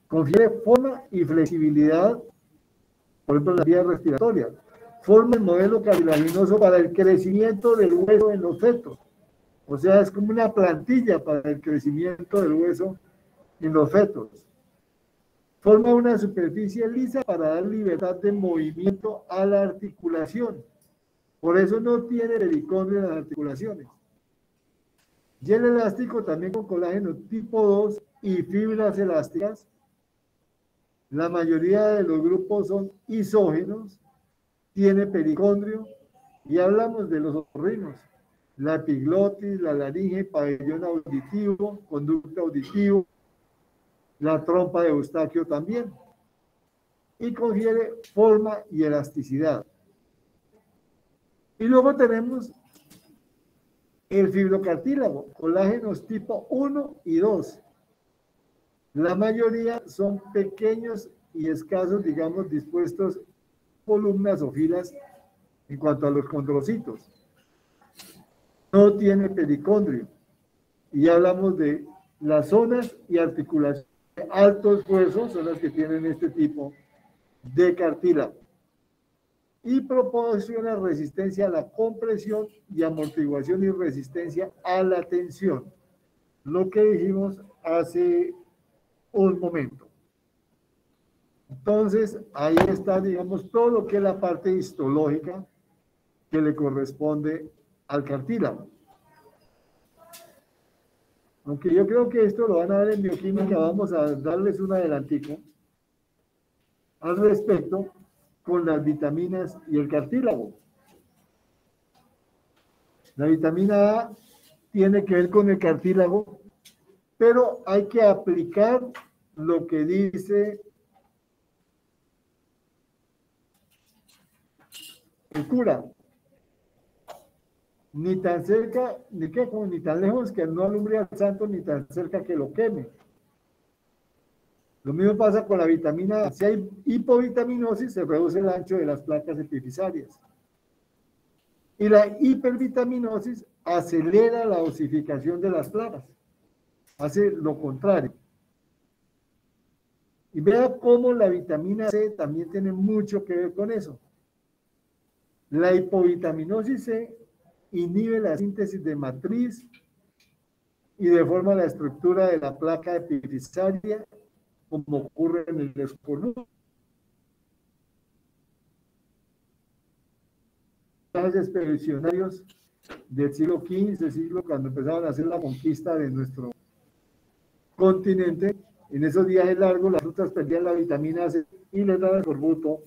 Confiere forma y flexibilidad, por ejemplo, en la vía respiratoria. Forma el modelo cartilaginoso para el crecimiento del hueso en los fetos. O sea, es como una plantilla para el crecimiento del hueso en los fetos. Forma una superficie lisa para dar libertad de movimiento a la articulación. Por eso no tiene pericondrio en las articulaciones. Y el elástico también con colágeno tipo 2 y fibras elásticas. La mayoría de los grupos son isógenos, tiene pericondrio y hablamos de los otorrinos. La epiglotis, la laringe, pabellón auditivo, conducto auditivo, la trompa de Eustaquio también. Y confiere forma y elasticidad. Y luego tenemos el fibrocartílago, colágenos tipo 1 y 2. La mayoría son pequeños y escasos, digamos, dispuestos columnas o filas en cuanto a los condrocitos. No tiene pericondrio. Y hablamos de las zonas y articulaciones de altos huesos, son las que tienen este tipo de cartílago. Y proporciona resistencia a la compresión y amortiguación y resistencia a la tensión. Lo que dijimos hace un momento. Entonces, ahí está, digamos, todo lo que es la parte histológica que le corresponde al cartílago. Aunque yo creo que esto lo van a ver en bioquímica, vamos a darles un adelantico al respecto con las vitaminas y el cartílago. La vitamina A tiene que ver con el cartílago, pero hay que aplicar lo que dice el cura. Ni tan cerca, ni tan lejos que no alumbre al santo, ni tan cerca que lo queme. Lo mismo pasa con la vitamina A. Si hay hipovitaminosis, se reduce el ancho de las placas epifisarias. Y la hipervitaminosis acelera la osificación de las placas. Hace lo contrario. Y vea cómo la vitamina C también tiene mucho que ver con eso. La hipovitaminosis C inhibe la síntesis de matriz y deforma la estructura de la placa epifisaria, como ocurre en el escorbuto. Los expedicionarios del siglo XV, cuando empezaban a hacer la conquista de nuestro continente, en esos viajes largos las rutas perdían la vitamina C y les daban escorbuto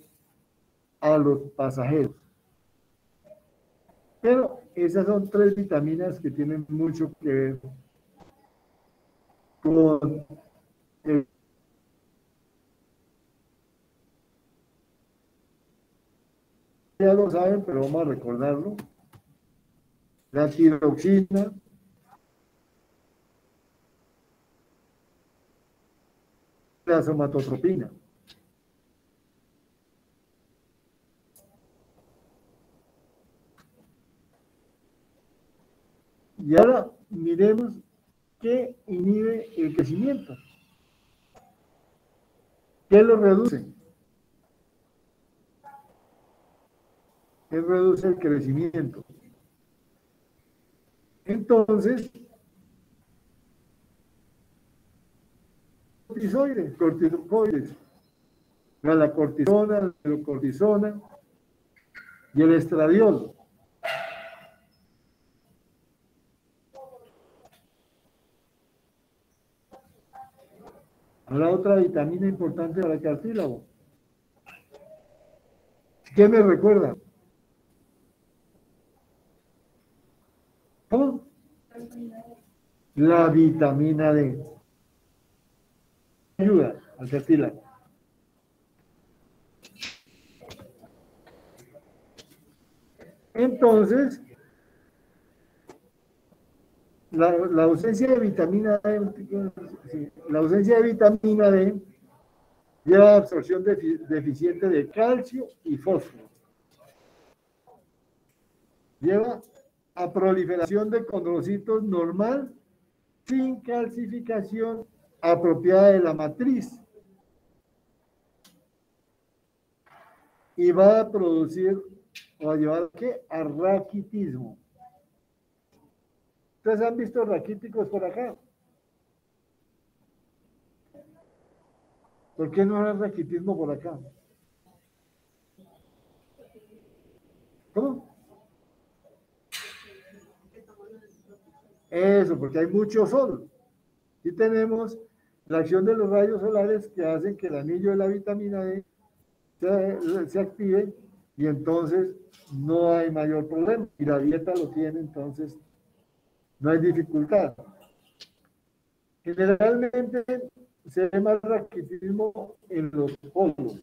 a los pasajeros. Pero esas son 3 vitaminas que tienen mucho que ver con el ya lo saben, pero vamos a recordarlo. La tiroxina, la somatotropina. Y ahora miremos qué inhibe el crecimiento. ¿Qué lo reduce? ¿Qué reduce el crecimiento? Entonces, corticoides, la cortisona, la glucortisona y el estradiol. Ahora otra vitamina importante para el cartílago. ¿Qué me recuerda? ¿Cómo? La vitamina D. Ayuda al cartílago. Entonces, la ausencia de vitamina D, la ausencia de vitamina D lleva a absorción deficiente de calcio y fósforo. Lleva a proliferación de condrocitos normal sin calcificación apropiada de la matriz. Y va a producir o a llevar ¿qué? A raquitismo. ¿Ustedes han visto raquíticos por acá? ¿Por qué no hay raquitismo por acá? ¿Cómo? Eso, porque hay mucho sol. Y tenemos la acción de los rayos solares que hacen que el anillo de la vitamina D se active y entonces no hay mayor problema. Y la dieta lo tiene, entonces no hay dificultad. Generalmente se ve más raquitismo en los polos.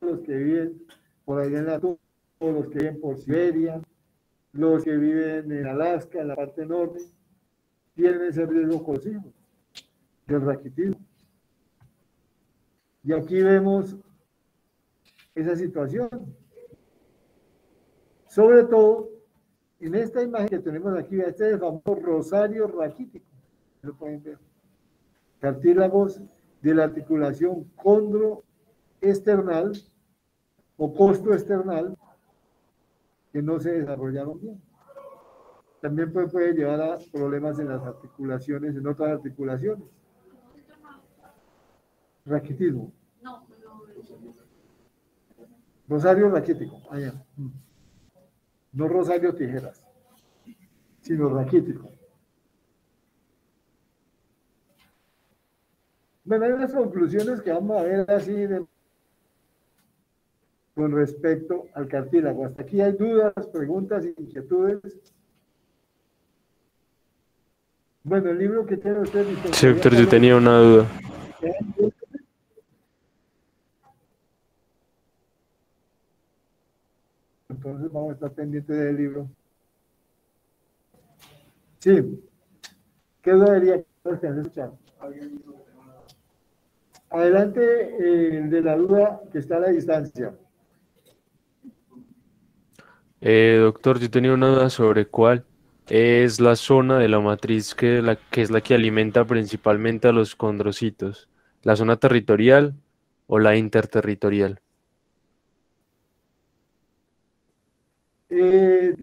Los que viven por allá en la tundra, los que viven por Siberia, los que viven en Alaska, en la parte norte, tienen ese riesgo consigo del raquitismo. Y aquí vemos esa situación. Sobre todo, en esta imagen que tenemos aquí, este es el famoso rosario raquítico. Lo pueden ver. Cartílagos de la articulación condroesternal o costoesternal que no se desarrollaron bien. También puede llevar a problemas en las articulaciones, en otras articulaciones. Raquitismo. Rosario raquítico. Allá. no Rosario Tijeras, sino raquítico. Bueno, hay unas conclusiones que vamos a ver así con respecto al cartílago. Hasta aquí hay dudas, preguntas, inquietudes. Bueno, el libro que tiene usted... Sí, doctor, yo tenía una duda. Entonces vamos a estar pendientes del libro. Sí. ¿Qué debería escuchar? Adelante, el de la duda que está a la distancia. Doctor, yo tenía una duda sobre cuál es la zona de la matriz que es la que alimenta principalmente a los condrocitos. ¿La zona territorial o la interterritorial?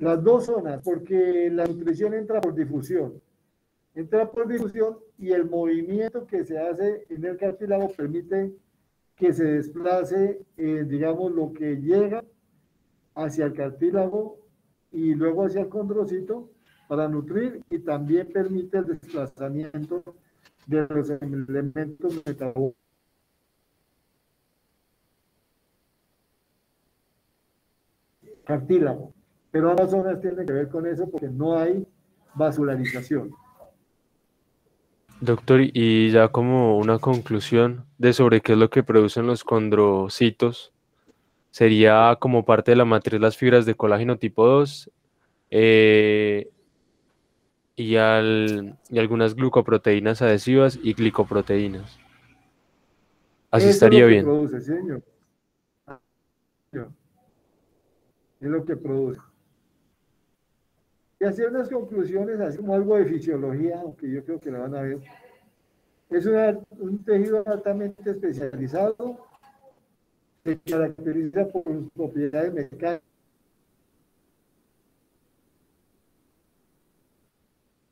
Las dos zonas, porque la nutrición entra por difusión. Entra por difusión y el movimiento que se hace en el cartílago permite que se desplace, digamos, lo que llega hacia el cartílago y luego hacia el condrocito para nutrir, y también permite el desplazamiento de los elementos metabólicos. Cartílago. Pero ambas zonas tienen que ver con eso porque no hay vascularización. Doctor, y ya como una conclusión de sobre qué es lo que producen los condrocitos, sería como parte de la matriz las fibras de colágeno tipo 2 y algunas glucoproteínas adhesivas y glicoproteínas. Así Eso estaría es lo que bien. produce, señor. Es lo que produce. Y hacer unas conclusiones, así como algo de fisiología, aunque yo creo que la van a ver. Es un tejido altamente especializado, se caracteriza por sus propiedades mecánicas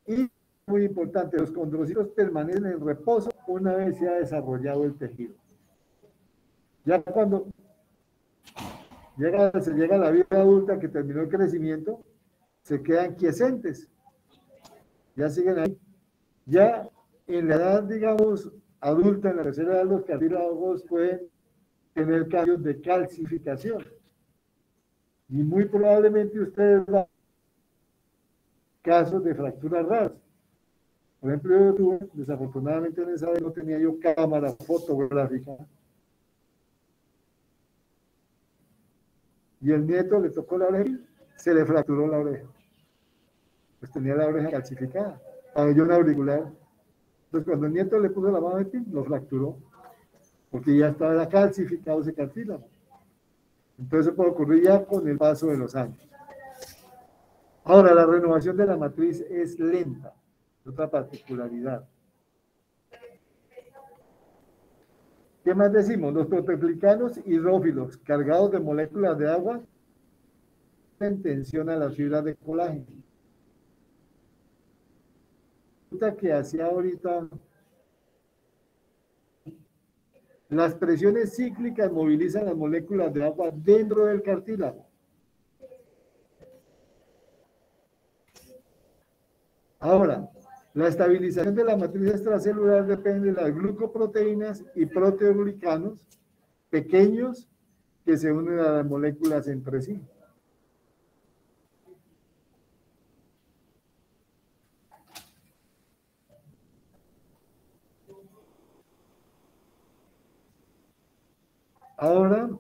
y, muy importante, los condrocitos permanecen en reposo una vez se ha desarrollado el tejido. Ya cuando se llega a la vida adulta, que terminó el crecimiento, se quedan quiescentes, ya siguen ahí. Ya en la edad, digamos, adulta, en la tercera edad, los cartílagos pueden tener cambios de calcificación. Y muy probablemente ustedes van a ver casos de fracturas raras. Por ejemplo, yo tuve, desafortunadamente en esa vez no tenía yo cámara fotográfica. Y el nieto le tocó la oreja, se le fracturó la oreja. Pues tenía la oreja calcificada, pabellón auricular. Entonces, cuando el nieto le puso la mano aquí, lo fracturó, porque ya estaba calcificado ese cartílago. Entonces, puede ocurrir ya con el paso de los años. Ahora, la renovación de la matriz es lenta, otra particularidad. ¿Qué más decimos? Los proteoglicanos hidrófilos cargados de moléculas de agua en tensión a las fibras de colágeno. Que hacía ahorita, las presiones cíclicas movilizan las moléculas de agua dentro del cartílago. Ahora, la estabilización de la matriz extracelular depende de las glucoproteínas y proteoglicanos pequeños que se unen a las moléculas entre sí. Ahora,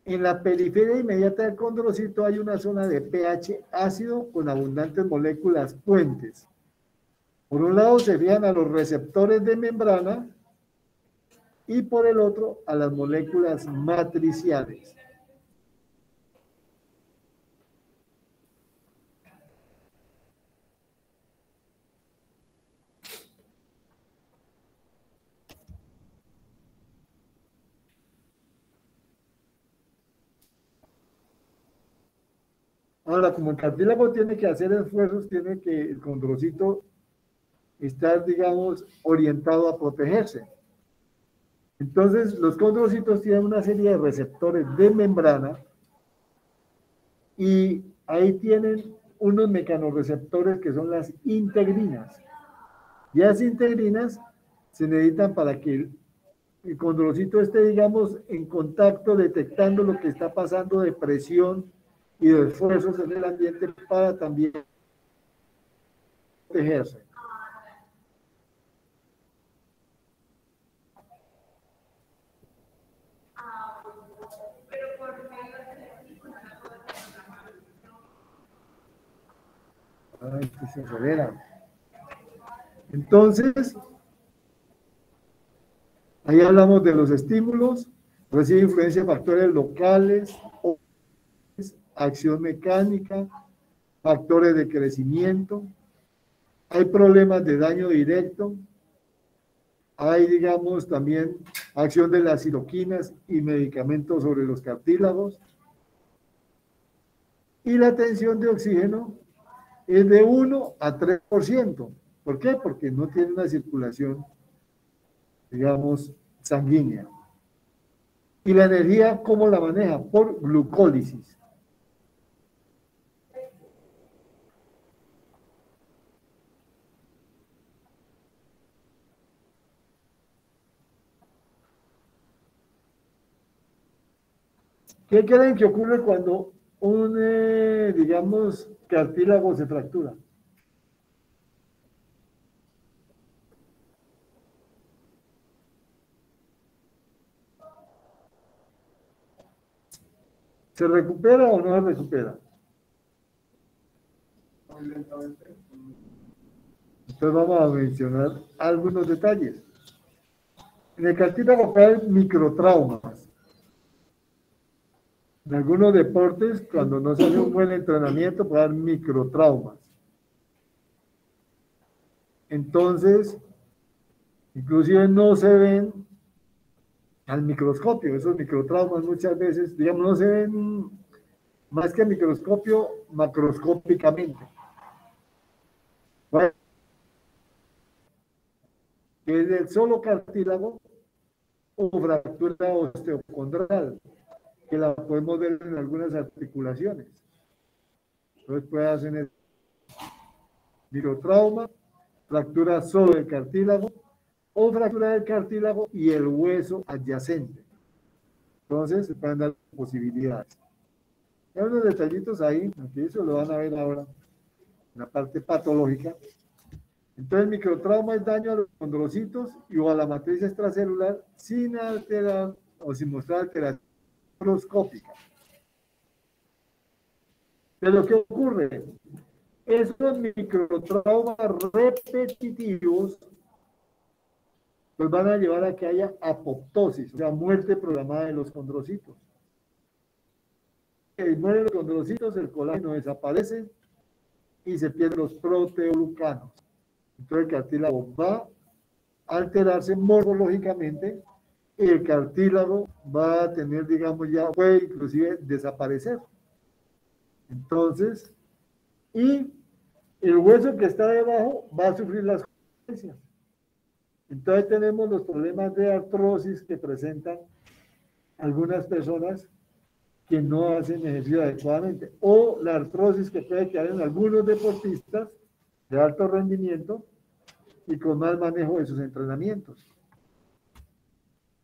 en la periferia inmediata del condrocito hay una zona de pH ácido con abundantes moléculas puentes. Por un lado se fijan a los receptores de membrana y por el otro a las moléculas matriciales. Ahora, como el cartílago tiene que hacer esfuerzos, tiene que el condrocito estar, digamos, orientado a protegerse. Entonces, los condrocitos tienen una serie de receptores de membrana y ahí tienen unos mecanorreceptores que son las integrinas. Y las integrinas se necesitan para que el condrocito esté, digamos, en contacto, detectando lo que está pasando de presión y de esfuerzos en el ambiente para también protegerse. Ay, que se acelera. Entonces, ahí hablamos de los estímulos, recibe influencia de factores locales, acción mecánica, factores de crecimiento, hay problemas de daño directo, hay, digamos, también acción de las citoquinas y medicamentos sobre los cartílagos, y la tensión de oxígeno es de 1 a 3%. ¿Por qué? Porque no tiene una circulación, digamos, sanguínea. Y la energía, ¿cómo la maneja? Por glucólisis. ¿Qué creen que ocurre cuando un, digamos, cartílago se fractura? ¿Se recupera o no se recupera? Entonces vamos a mencionar algunos detalles. En el cartílago puede haber microtraumas. En algunos deportes, cuando no se hace un buen entrenamiento, puede haber microtraumas. Entonces, inclusive no se ven al microscopio. Esos microtraumas muchas veces, digamos, no se ven más que al microscopio, macroscópicamente. Bueno, que es el solo cartílago o fractura osteocondral, que la podemos ver en algunas articulaciones. Entonces puede hacer microtrauma, fractura solo del cartílago o fractura del cartílago y el hueso adyacente. Entonces se pueden dar posibilidades. Hay unos detallitos ahí, aunque eso lo van a ver ahora, en la parte patológica. Entonces, el microtrauma es daño a los condrocitos y o a la matriz extracelular sin alterar o sin mostrar alteración microscópica. Pero, ¿qué ocurre? Esos microtraumas repetitivos pues van a llevar a que haya apoptosis, o sea, muerte programada de los condrocitos. Mueren los condrocitos, el colágeno desaparece y se pierden los proteoglucanos. Entonces el cartílago va a alterarse morfológicamente y el cartílago va a tener, digamos, ya puede inclusive desaparecer. Entonces, y el hueso que está debajo va a sufrir las consecuencias. Entonces tenemos los problemas de artrosis que presentan algunas personas que no hacen ejercicio adecuadamente, o la artrosis que puede quedar en algunos deportistas de alto rendimiento y con mal manejo de sus entrenamientos.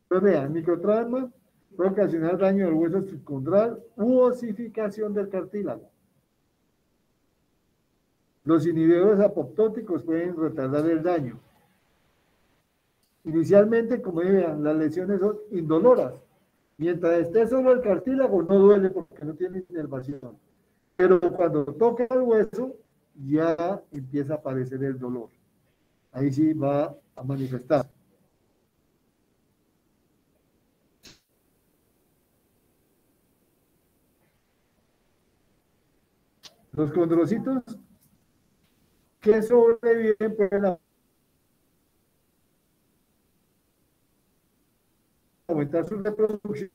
Pues vean, microtrauma puede ocasionar daño del hueso subcondral u osificación del cartílago. Los inhibidores apoptóticos pueden retardar el daño. Inicialmente, como vean, las lesiones son indoloras. Mientras esté solo el cartílago, no duele porque no tiene inervación. Pero cuando toca el hueso, ya empieza a aparecer el dolor. Ahí sí va a manifestar. Los condrocitos que sobreviven pueden aumentar su reproducción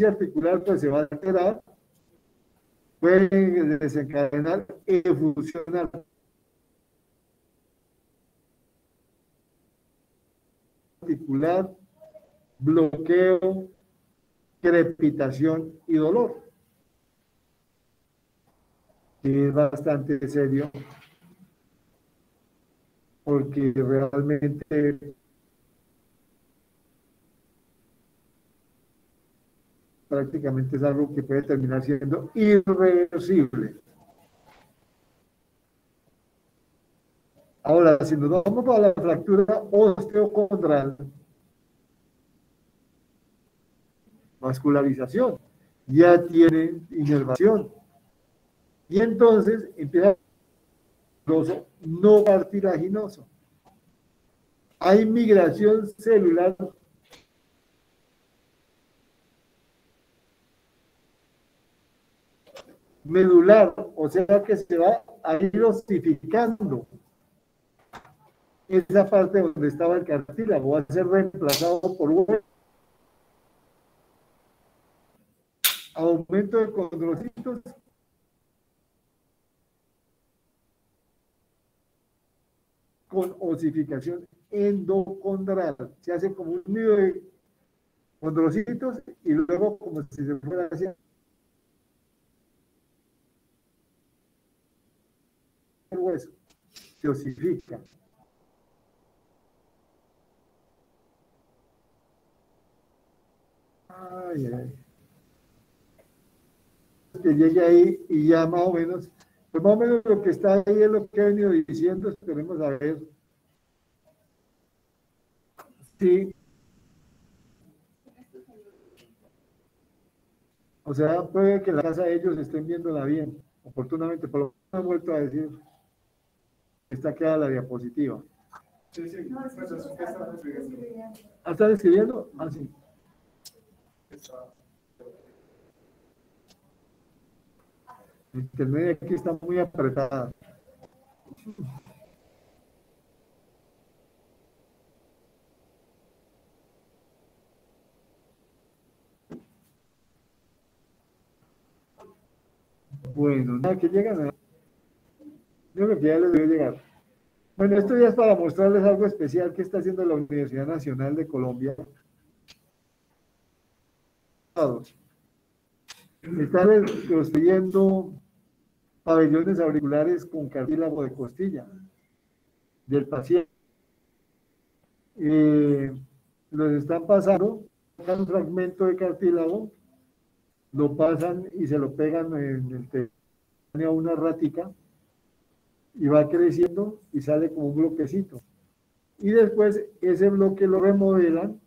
articular, pues se va a alterar, pueden desencadenar efusión articular, bloqueo, crepitación y dolor, que es bastante serio, porque realmente prácticamente es algo que puede terminar siendo irreversible. Ahora, si nos vamos para la fractura osteocondral, vascularización, ya tiene inervación. Y entonces empieza no cartilaginoso. Hay migración celular medular, o sea que se va a ir osificando esa parte donde estaba el cartílago, va a ser reemplazado por hueso. Aumento de condrocitos con osificación endocondral. Se hace como un nido de condrocitos y luego como si se fuera haciendo el hueso. Se osifica. Ay, ay. Que llegue ahí y ya más o menos, pues más o menos lo que está ahí es lo que he venido diciendo, esperemos a ver. Sí. O sea, puede que la casa de ellos estén viéndola bien, oportunamente, pero no han vuelto a decir, esta queda la diapositiva. Sí, sí, pues eso que está escribiendo. ¿Ah, están escribiendo? Ah, sí. Internet aquí está muy apretada. Bueno, nada, que llegan. Yo creo que ya les debe llegar. Bueno, esto ya es para mostrarles algo especial que está haciendo la Universidad Nacional de Colombia. Están construyendo pabellones auriculares con cartílago de costilla del paciente. Los están pasando, sacan un fragmento de cartílago, lo pasan y se lo pegan en el teléfono a una ratica y va creciendo y sale como un bloquecito. Y después ese bloque lo remodelan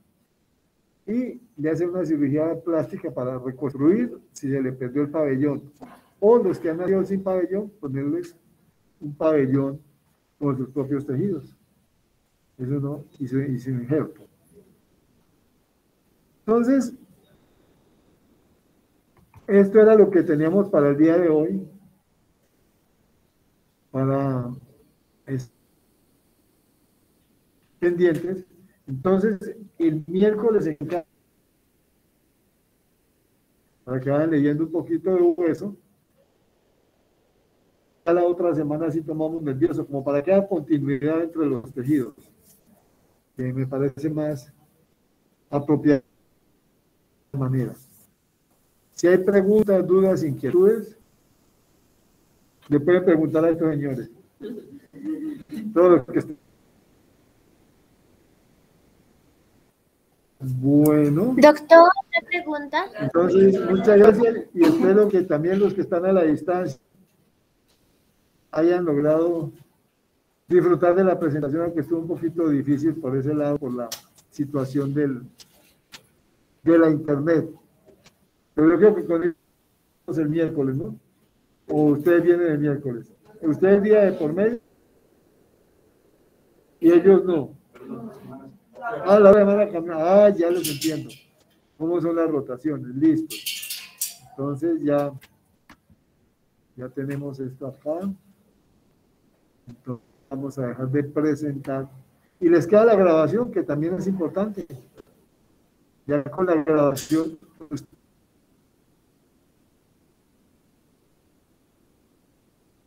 y le hacen una cirugía plástica para reconstruir si se le perdió el pabellón. O los que han nacido sin pabellón, ponerles un pabellón con sus propios tejidos. Eso no, y su injerto. Entonces, esto era lo que teníamos para el día de hoy. Para pendientes. Entonces, el miércoles en casa, para que vayan leyendo un poquito de hueso. A la otra semana sí tomamos nervioso, como para que haya continuidad entre los tejidos, que me parece más apropiado de manera. Si hay preguntas, dudas, inquietudes, le pueden preguntar a estos señores. Todos los que estén. Bueno. Doctor, una pregunta. Entonces, muchas gracias y espero que también los que están a la distancia hayan logrado disfrutar de la presentación, aunque estuvo un poquito difícil por ese lado, por la situación de la internet. Pero yo creo que con el miércoles, ¿no? O ustedes vienen el miércoles. Ustedes día de por medio y ellos no. Ah, la semana cambió. Ah, ya los entiendo. ¿Cómo son las rotaciones? Listo. Entonces ya tenemos esto acá. Entonces vamos a dejar de presentar. Y les queda la grabación, que también es importante. Ya con la grabación,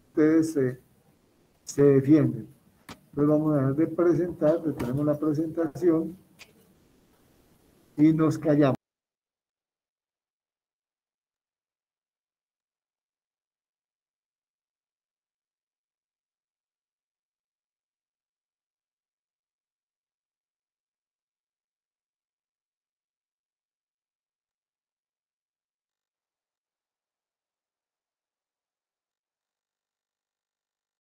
ustedes se defienden. Entonces vamos a dejar de presentar, detenemos la presentación. y nos callamos.